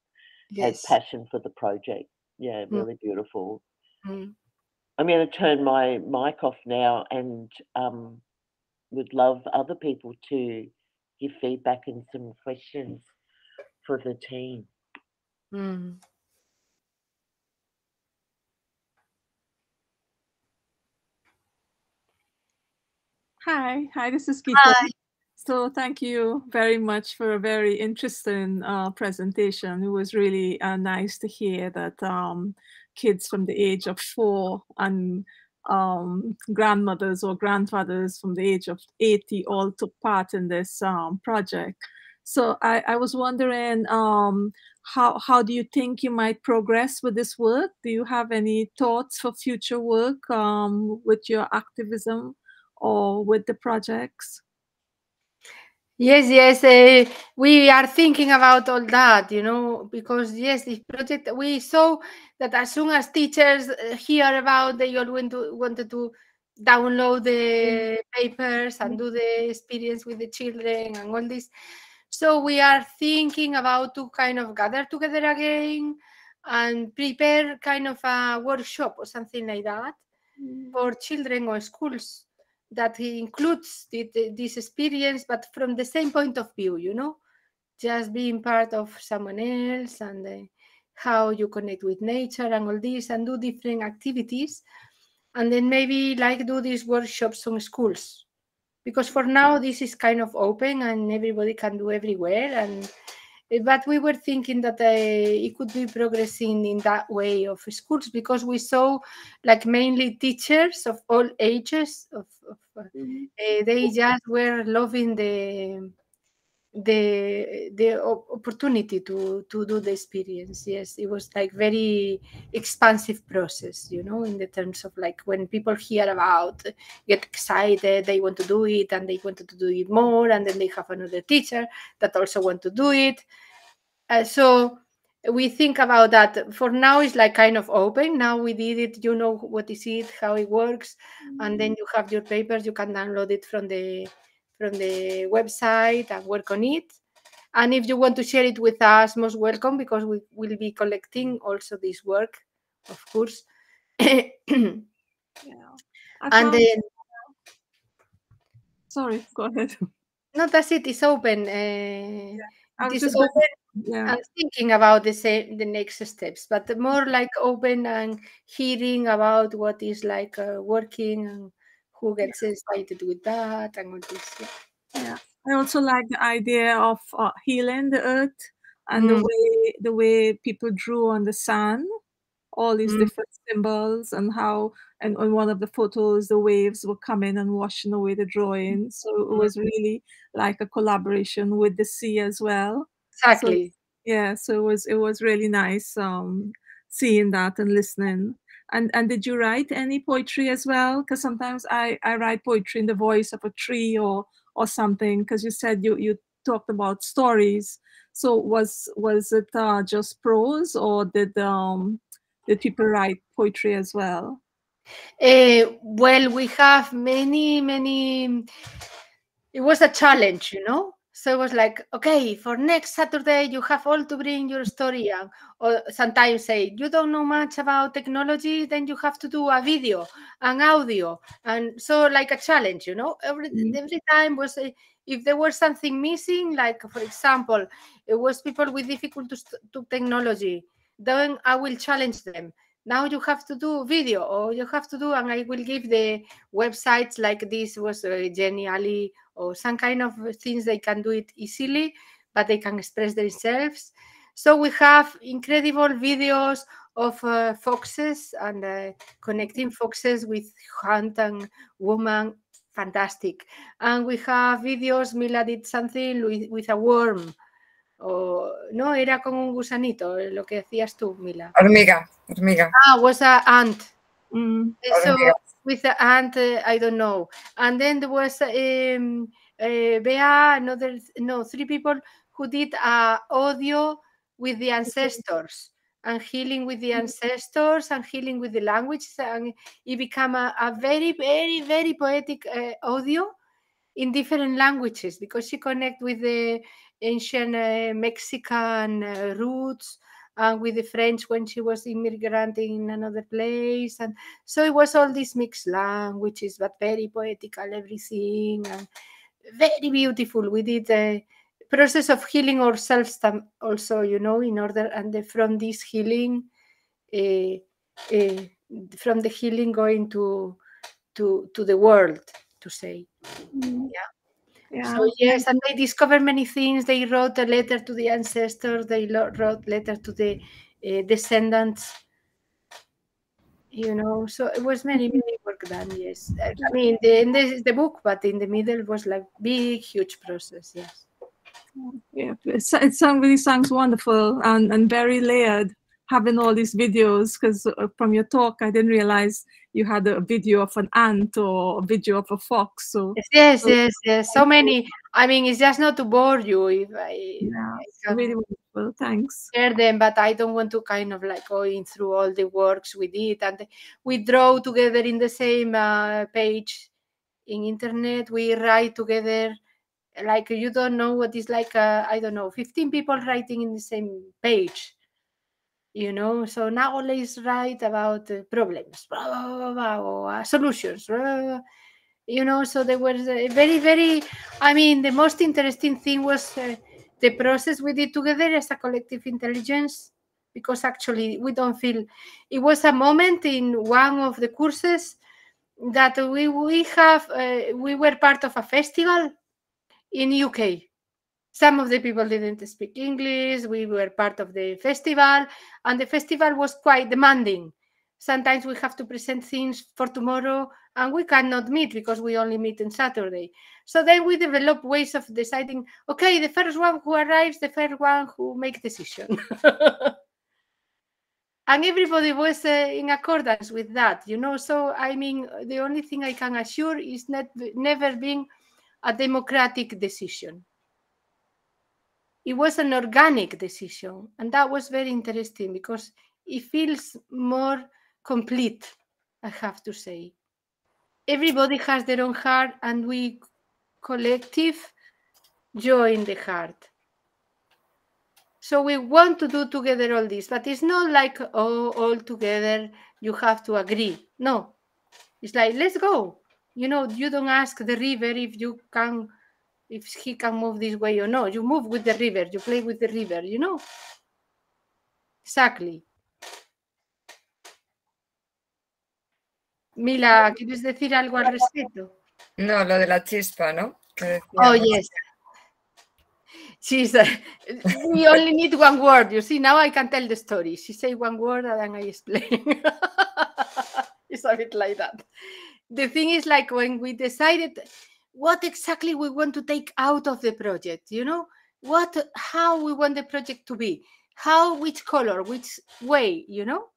had passion for the project. Yeah, really beautiful. I'm going to turn my mic off now and would love other people to give feedback and some questions for the team. Hi, this is Gita. Hi. So thank you very much for a very interesting presentation. It was really nice to hear that kids from the age of 4 and grandmothers or grandfathers from the age of 80 all took part in this project. So I was wondering, how do you think you might progress with this work? Do you have any thoughts for future work with your activism or with the projects? Yes, we are thinking about all that, because yes, this project, we saw that as soon as teachers hear about, they all wanted to download the papers and do the experience with the children and all this. So we are thinking about to kind of gather together again and prepare kind of a workshop or something like that for children or schools that includes this experience, but from the same point of view, just being part of someone else and how you connect with nature and all this and do different activities. And then maybe like do these workshops on schools, because for now this is kind of open and everybody can do everywhere. But we were thinking that it could be progressing in that way of schools, because we saw like mainly teachers of all ages they just were loving the opportunity to do the experience. Yes, it was like very expansive process, in the terms of like when people hear about, get excited, they want to do it and they wanted to do it more, and then they have another teacher that also want to do it. So we think about that. For now it's like kind of open. Now we did it, what is it, how it works, and then you have your papers, you can download it from the website and work on it. And if you want to share it with us, most welcome, because we will be collecting also this work, of course. Yeah. And then sorry, go ahead. No, that's it. It's open. I was It is just open and thinking about the next steps, but more like open and hearing about what is like working and who gets excited with that and all this. Yeah, I also like the idea of healing the earth and the way people drew on the sand, all these different symbols, and how, and on one of the photos, the waves were coming and washing away the drawings. So it was really like a collaboration with the sea as well. Exactly. So, yeah, so it was really nice seeing that and listening. And did you write any poetry as well? Because sometimes I write poetry in the voice of a tree or something, because you said you talked about stories. So was it just prose, or did people write poetry as well? Well, we have many. It was a challenge, you know. So it was like, okay, for next Saturday, you have all to bring your story. Or sometimes say, you don't know much about technology, then you have to do a video, an audio. And so like a challenge, you know, every time was, if there was something missing, like, for example, it was people with difficulty to technology, then I will challenge them. Now you have to do video, or you have to do, and I will give the websites like this was Genially, or some kind of things they can do it easily, but they can express themselves. So we have incredible videos of foxes and connecting foxes with hunt and woman, fantastic. And we have videos, Mila did something with a worm. O, no, era con un gusanito, lo que decías tú, Mila. Hormiga. Was an ant. So Hormiga. with the ant, I don't know. And then there was Bea, three people who did audio with the ancestors and healing with the ancestors and healing with the language, and it became a very, very, very poetic audio in different languages, because she connect with the ancient Mexican roots and with the French when she was immigrating in another place. And so it was all these mixed languages, but very poetical, everything, and very beautiful. We did a process of healing ourselves also, you know, in order, and from this healing, from the healing going to the world, to say. Yeah. So yes, and they discovered many things. They wrote a letter to the ancestors. They wrote letter to the descendants. You know, so it was many work done. Yes, I mean, the book, but in the middle was like big, huge process. Yes. Yeah, it really sounds wonderful and very layered, having all these videos, because from your talk I didn't realize you had a video of an ant or a video of a fox. So yes, so many. I mean, it's just not to bore you. If I really wonderful. Thanks. Share them, but I don't want to kind of like going through all the works we did, and we draw together in the same page in internet. We write together. Like, you don't know what is like, I don't know, 15 people writing in the same page, you know. So now let's write about problems, blah, blah, blah, blah, or solutions, blah, blah, blah. You know. So there was very, I mean, the most interesting thing was the process we did together as a collective intelligence, because actually we don't feel, it was a moment in one of the courses that we were part of a festival in UK. Some of the people didn't speak English. We were part of the festival, and the festival was quite demanding. Sometimes we have to present things for tomorrow, and we cannot meet because we only meet on Saturday. So then we develop ways of deciding, okay, the first one who arrives, the first one who makes decision. And everybody was in accordance with that, you know. So, I mean, the only thing I can assure is never being a democratic decision. It was an organic decision, and that was very interesting because it feels more complete, I have to say. Everybody has their own heart, and we collective join the heart. So we want to do together all this, but it's not like, oh, all together you have to agree. No, it's like, let's go. You know, you don't ask the river if he can move this way or no. You move with the river, you play with the river, you know. Exactly. Mila, ¿quieres decir algo al respecto? No, lo de la chispa, ¿no? Oh, yes. We only need one word. You see, now I can tell the story. She say one word and then I explain. It's a bit like that. The thing is, like, when we decided what exactly we want to take out of the project, you know, how we want the project to be, which color, which way, you know.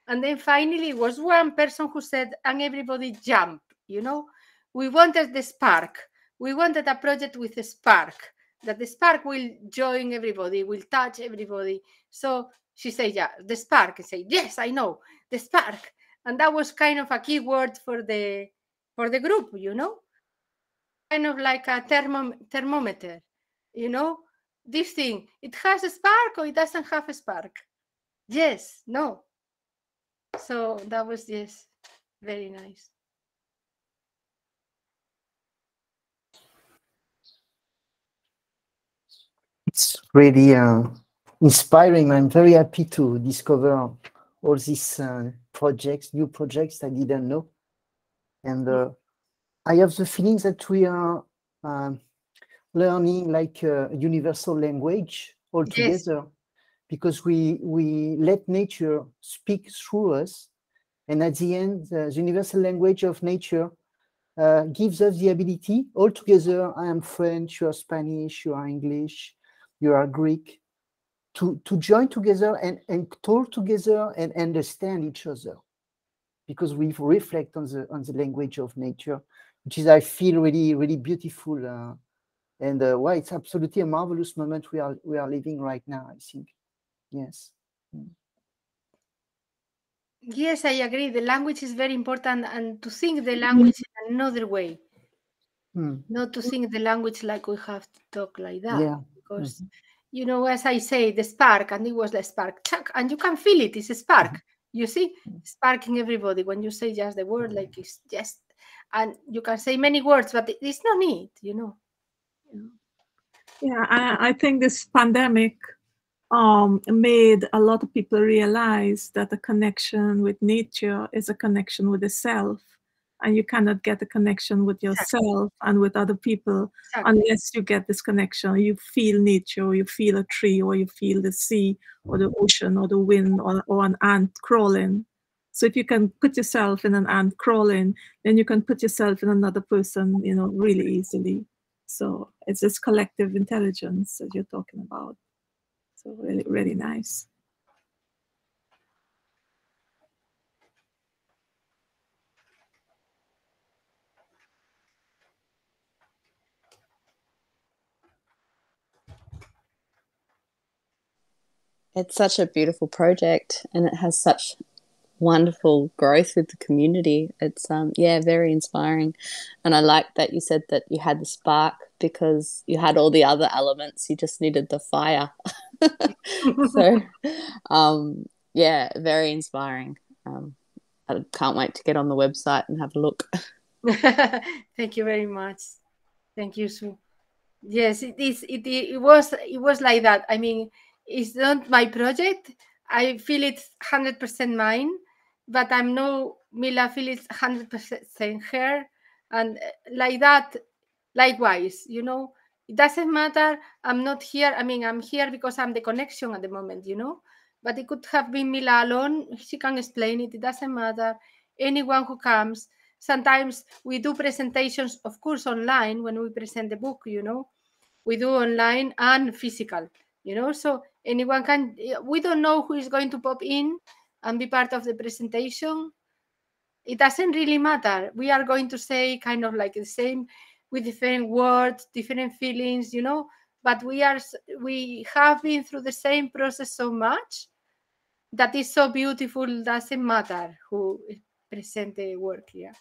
And then finally it was one person who said, and everybody jumped, you know. We wanted the spark. We wanted a project with a spark. that the spark will join everybody, will touch everybody. So she said, yeah, the spark. I say, yes, I know, the spark. And that was kind of a key word for the group, you know, kind of like a thermometer, you know, this thing, it has a spark or it doesn't have a spark. Yes, no. So that was, yes, very nice. It's really inspiring. I'm very happy to discover all these projects, new projects I didn't know. And I have the feeling that we are learning like a universal language altogether, yes, because we let nature speak through us. And at the end, the universal language of nature gives us the ability all together. I am French, you are Spanish, you are English, you are Greek, to join together and talk together and understand each other, because we reflect on the language of nature, which is, I feel, really, really beautiful. And well, it's absolutely a marvelous moment we are living right now, I think. Yes. Yes, I agree. The language is very important, and to think the language in another way. Not to think the language like we have to talk like that. Yeah. Because, you know, as I say, the spark, and it was the spark, and you can feel it. It's a spark. You see, sparking everybody when you say just the word, like it's just, and you can say many words, but it's no need, you know. Yeah, I think this pandemic made a lot of people realize that the connection with nature is a connection with the self, and you cannot get a connection with yourself and with other people unless you get this connection. You feel nature, or you feel a tree, or you feel the sea, or the ocean, or the wind, or an ant crawling. So if you can put yourself in an ant crawling, then you can put yourself in another person, you know, really easily. So it's this collective intelligence that you're talking about. So really, really nice. It's such a beautiful project, and it has such wonderful growth with the community. It's yeah, very inspiring. And I like that you said that you had the spark because you had all the other elements, you just needed the fire. So yeah, very inspiring. I can't wait to get on the website and have a look. Thank you very much. Thank you, Sue. Yes, it was like that. I mean, it's not my project. I feel it's 100% mine, but I'm no Mila feel it's 100% her, and like that. Likewise, you know, it doesn't matter. I'm not here. I mean, I'm here because I'm the connection at the moment, you know. But it could have been Mila alone. She can explain it. It doesn't matter. Anyone who comes. Sometimes we do presentations, of course, online when we present the book, you know. We do online and physical, you know. So anyone can. We don't know who is going to pop in and be part of the presentation. It doesn't really matter. We are going to say kind of like the same with different words, different feelings, you know, but we have been through the same process so much that is so beautiful. Doesn't matter who present the work here.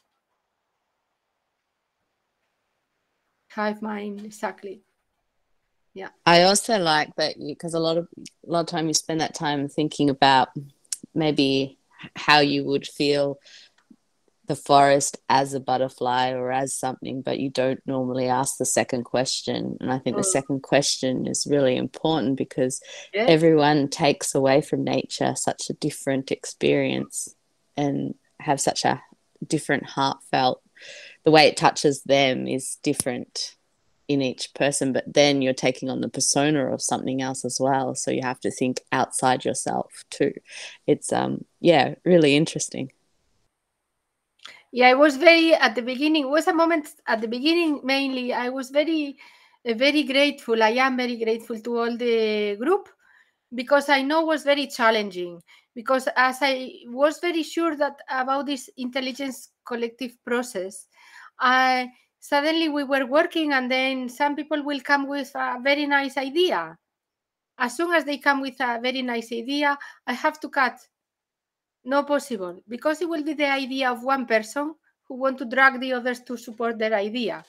Hive mind, exactly. Yeah. I also like that because a lot of time you spend that time thinking about maybe how you would feel the forest as a butterfly or as something, but you don't normally ask the second question. And I think the second question is really important because everyone takes away from nature such a different experience and have such a different heartfelt, the way it touches them is different in each person, but then you're taking on the persona of something else as well. So you have to think outside yourself too. It's yeah, really interesting. Yeah, I was very at the beginning. It was a moment at the beginning mainly. I was very grateful. I am very grateful to all the group because I know it was very challenging. Because as I was very sure that about this intelligence collective process, suddenly we were working, and then some people will come with a very nice idea. As soon as they come with a very nice idea, I have to cut. No possible, because it will be the idea of one person who want to drag the others to support their idea,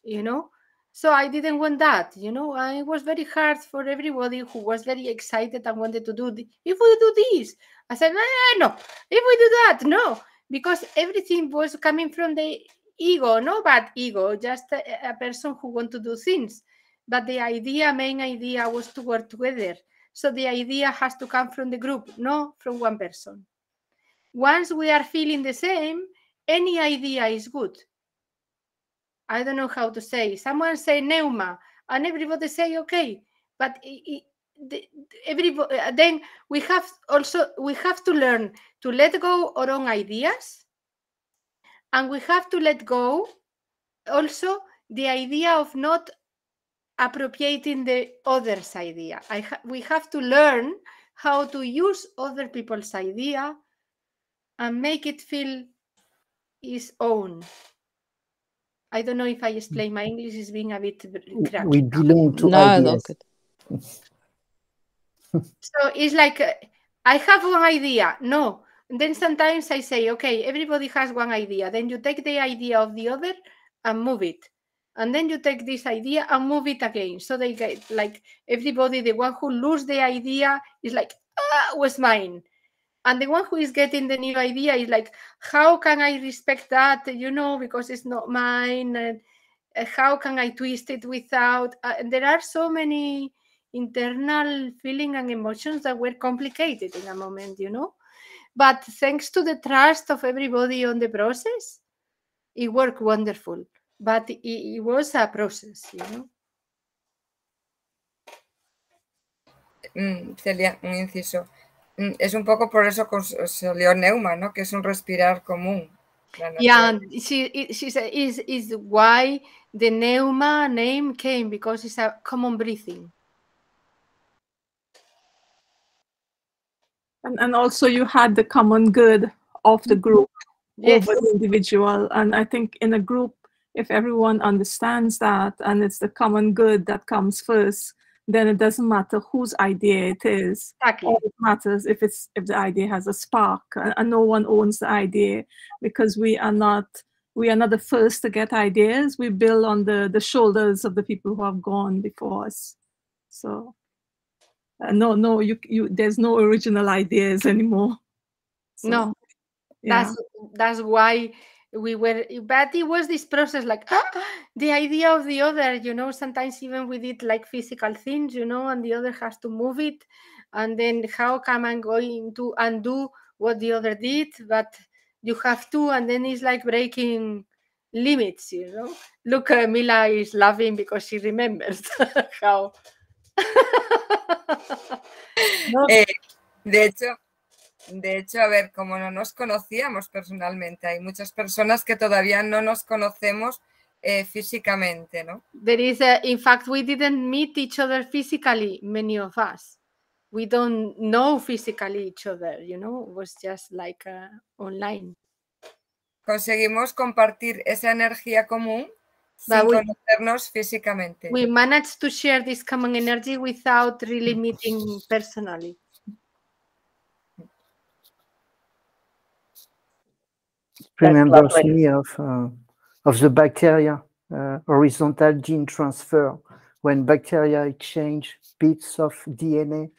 you know. So I didn't want that, you know. It was very hard for everybody who was very excited and wanted to do if we do this. I said, no. If we do that, no, because everything was coming from the ego, no bad ego, just a person who want to do things. But the main idea was to work together. So the idea has to come from the group, not from one person. Once we are feeling the same, any idea is good. I don't know how to say. Someone say PNEUMA, and everybody say okay. But everybody, then we have to learn to let go our own ideas, and we have to let go also the idea of not appropriating the other's idea. We have to learn how to use other people's idea and make it feel its own. I don't know if I explain. My English is being a bit cracky. We belong to No, ideas. So it's like, I have one idea. No. And then sometimes I say, okay, everybody has one idea. Then you take the idea of the other and move it. And then you take this idea and move it again. So they get like everybody, the one who loses the idea is like, was mine. And the one who is getting the new idea is like, how can I respect that, you know, because it's not mine? And how can I twist it without? And there are so many internal feelings and emotions that were complicated in a moment, you know. But thanks to the trust of everybody on the process, it worked wonderful. But it was a process, you know. Celia, un inciso. Es un poco por eso que salió PNEUMA, ¿no? Que es un respirar común. Yeah, she said is why the PNEUMA name came, because it's a common breathing. And also you had the common good of the group over the individual. And I think in a group, if everyone understands that and it's the common good that comes first, then it doesn't matter whose idea it is. Exactly. All it matters if the idea has a spark, and no one owns the idea, because we are not the first to get ideas. We build on the shoulders of the people who have gone before us. So no, you there's no original ideas anymore. So, no, yeah. that's why we were. But it was this process, like the idea of the other, you know. Sometimes even we did like physical things, you know, and the other has to move it, and then how come I'm going to undo what the other did? But you have to, and then it's like breaking limits, you know. Look, Mila is laughing because she remembers how. No. De hecho, a ver, como no nos conocíamos personalmente, hay muchas personas que todavía no nos conocemos físicamente, ¿no? There is, in fact, we didn't meet each other physically, many of us. We don't know physically each other, you know, it was just like online. Conseguimos compartir esa energía común sin conocernos físicamente. We managed to share this common energy without really meeting personally. Reminds me of the bacteria horizontal gene transfer, when bacteria exchange bits of DNA,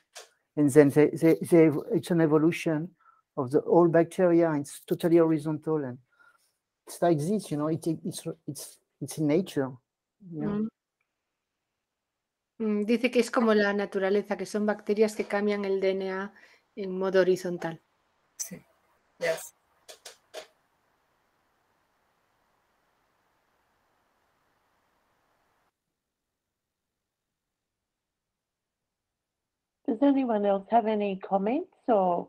and then it's an evolution of the whole bacteria, and it's totally horizontal, and it's like this, you know. It's in nature. Yeah. Dice que es como la naturaleza, que son bacterias que cambian el DNA en modo horizontal. Sí. Yes. Does anyone else have any comments or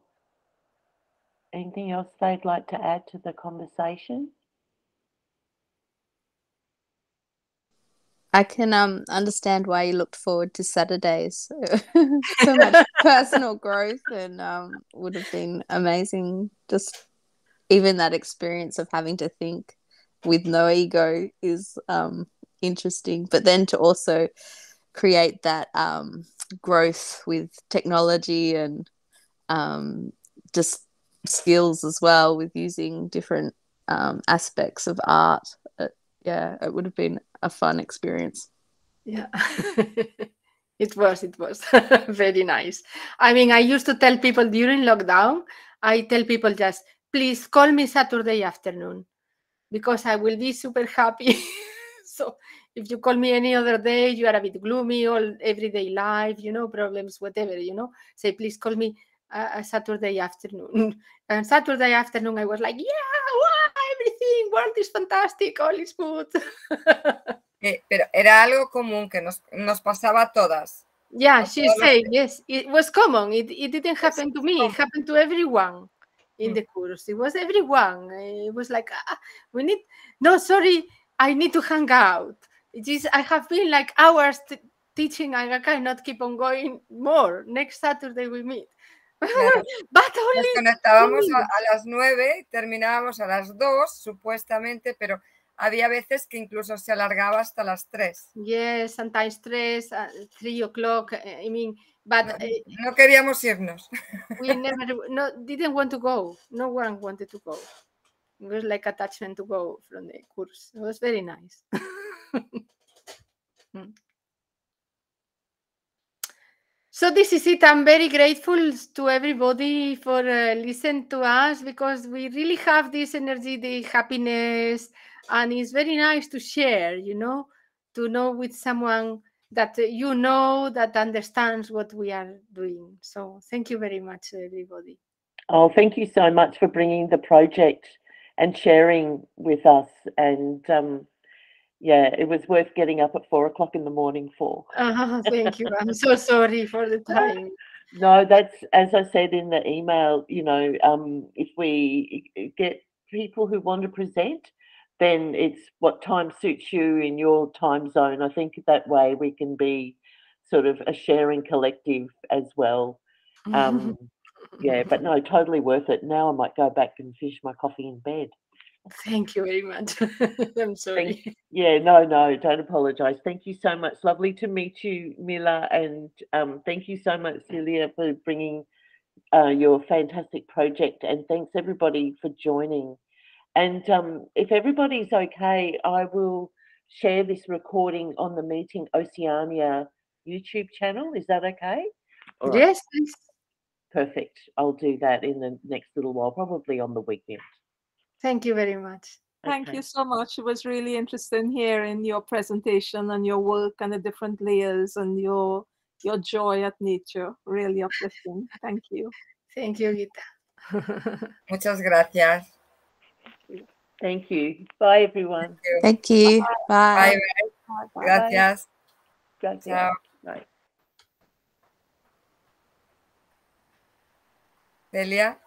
anything else they'd like to add to the conversation? I can understand why you looked forward to Saturdays. So much personal growth, and would have been amazing. Just even that experience of having to think with no ego is interesting. But then to also create that growth with technology and just skills as well with using different aspects of art. Yeah, it would have been a fun experience. Yeah. It was very nice. I mean, I used to tell people during lockdown, I tell people just, please call me Saturday afternoon because I will be super happy. So if you call me any other day, you are a bit gloomy, all everyday life, you know, problems, whatever, you know, say, please call me a Saturday afternoon. And Saturday afternoon, I was like, yeah, wow, everything, world is fantastic, all is good. Pero era algo común que nos pasaba a todas. Yeah, she said, yes, it was common. It didn't happen to me. It happened to everyone in the course. It was everyone. It was like, we need, no, sorry, I need to hang out. It is, I have been like hours teaching. I cannot keep on going more. Next Saturday we meet. Claro. But only nos conectábamos a las 9, terminábamos a las 2, supuestamente, pero había veces que incluso se alargaba hasta las 3. Yes, sometimes 3, 3 o'clock. I mean, but no queríamos irnos. We didn't want to go. No one wanted to go. It was like attachment to go from the course. It was very nice. So this is it. I'm very grateful to everybody for listening to us because we really have this energy, the happiness, and it's very nice to share, you know, to know with someone that you know that understands what we are doing. So thank you very much, everybody. Oh, thank you so much for bringing the project and sharing with us. And yeah, it was worth getting up at 4 o'clock in the morning for. Thank you. I'm so sorry for the time. No, that's, as I said in the email, you know, if we get people who want to present, then it's what time suits you in your time zone. I think that way we can be sort of a sharing collective as well. Yeah, but no, totally worth it. Now I might go back and finish my coffee in bed. Thank you very much. I'm sorry. Yeah, no, don't apologize. Thank you so much. Lovely to meet you, Mila, and thank you so much, Celia, for bringing your fantastic project, and thanks everybody for joining. And if everybody's okay, I will share this recording on the Meeting Oceania YouTube channel. Is that okay? All right. Yes, please. Perfect. I'll do that in the next little while, probably on the weekend. Thank you very much. Thank you so much. It was really interesting hearing your presentation and your work and the different layers and your joy at nature. Really uplifting. Thank you. Thank you, Gita. Muchas gracias. Thank you. Bye, everyone. Thank you. Bye. Bye. Bye. Gracias. Gracias. Chao. Bye. Celia.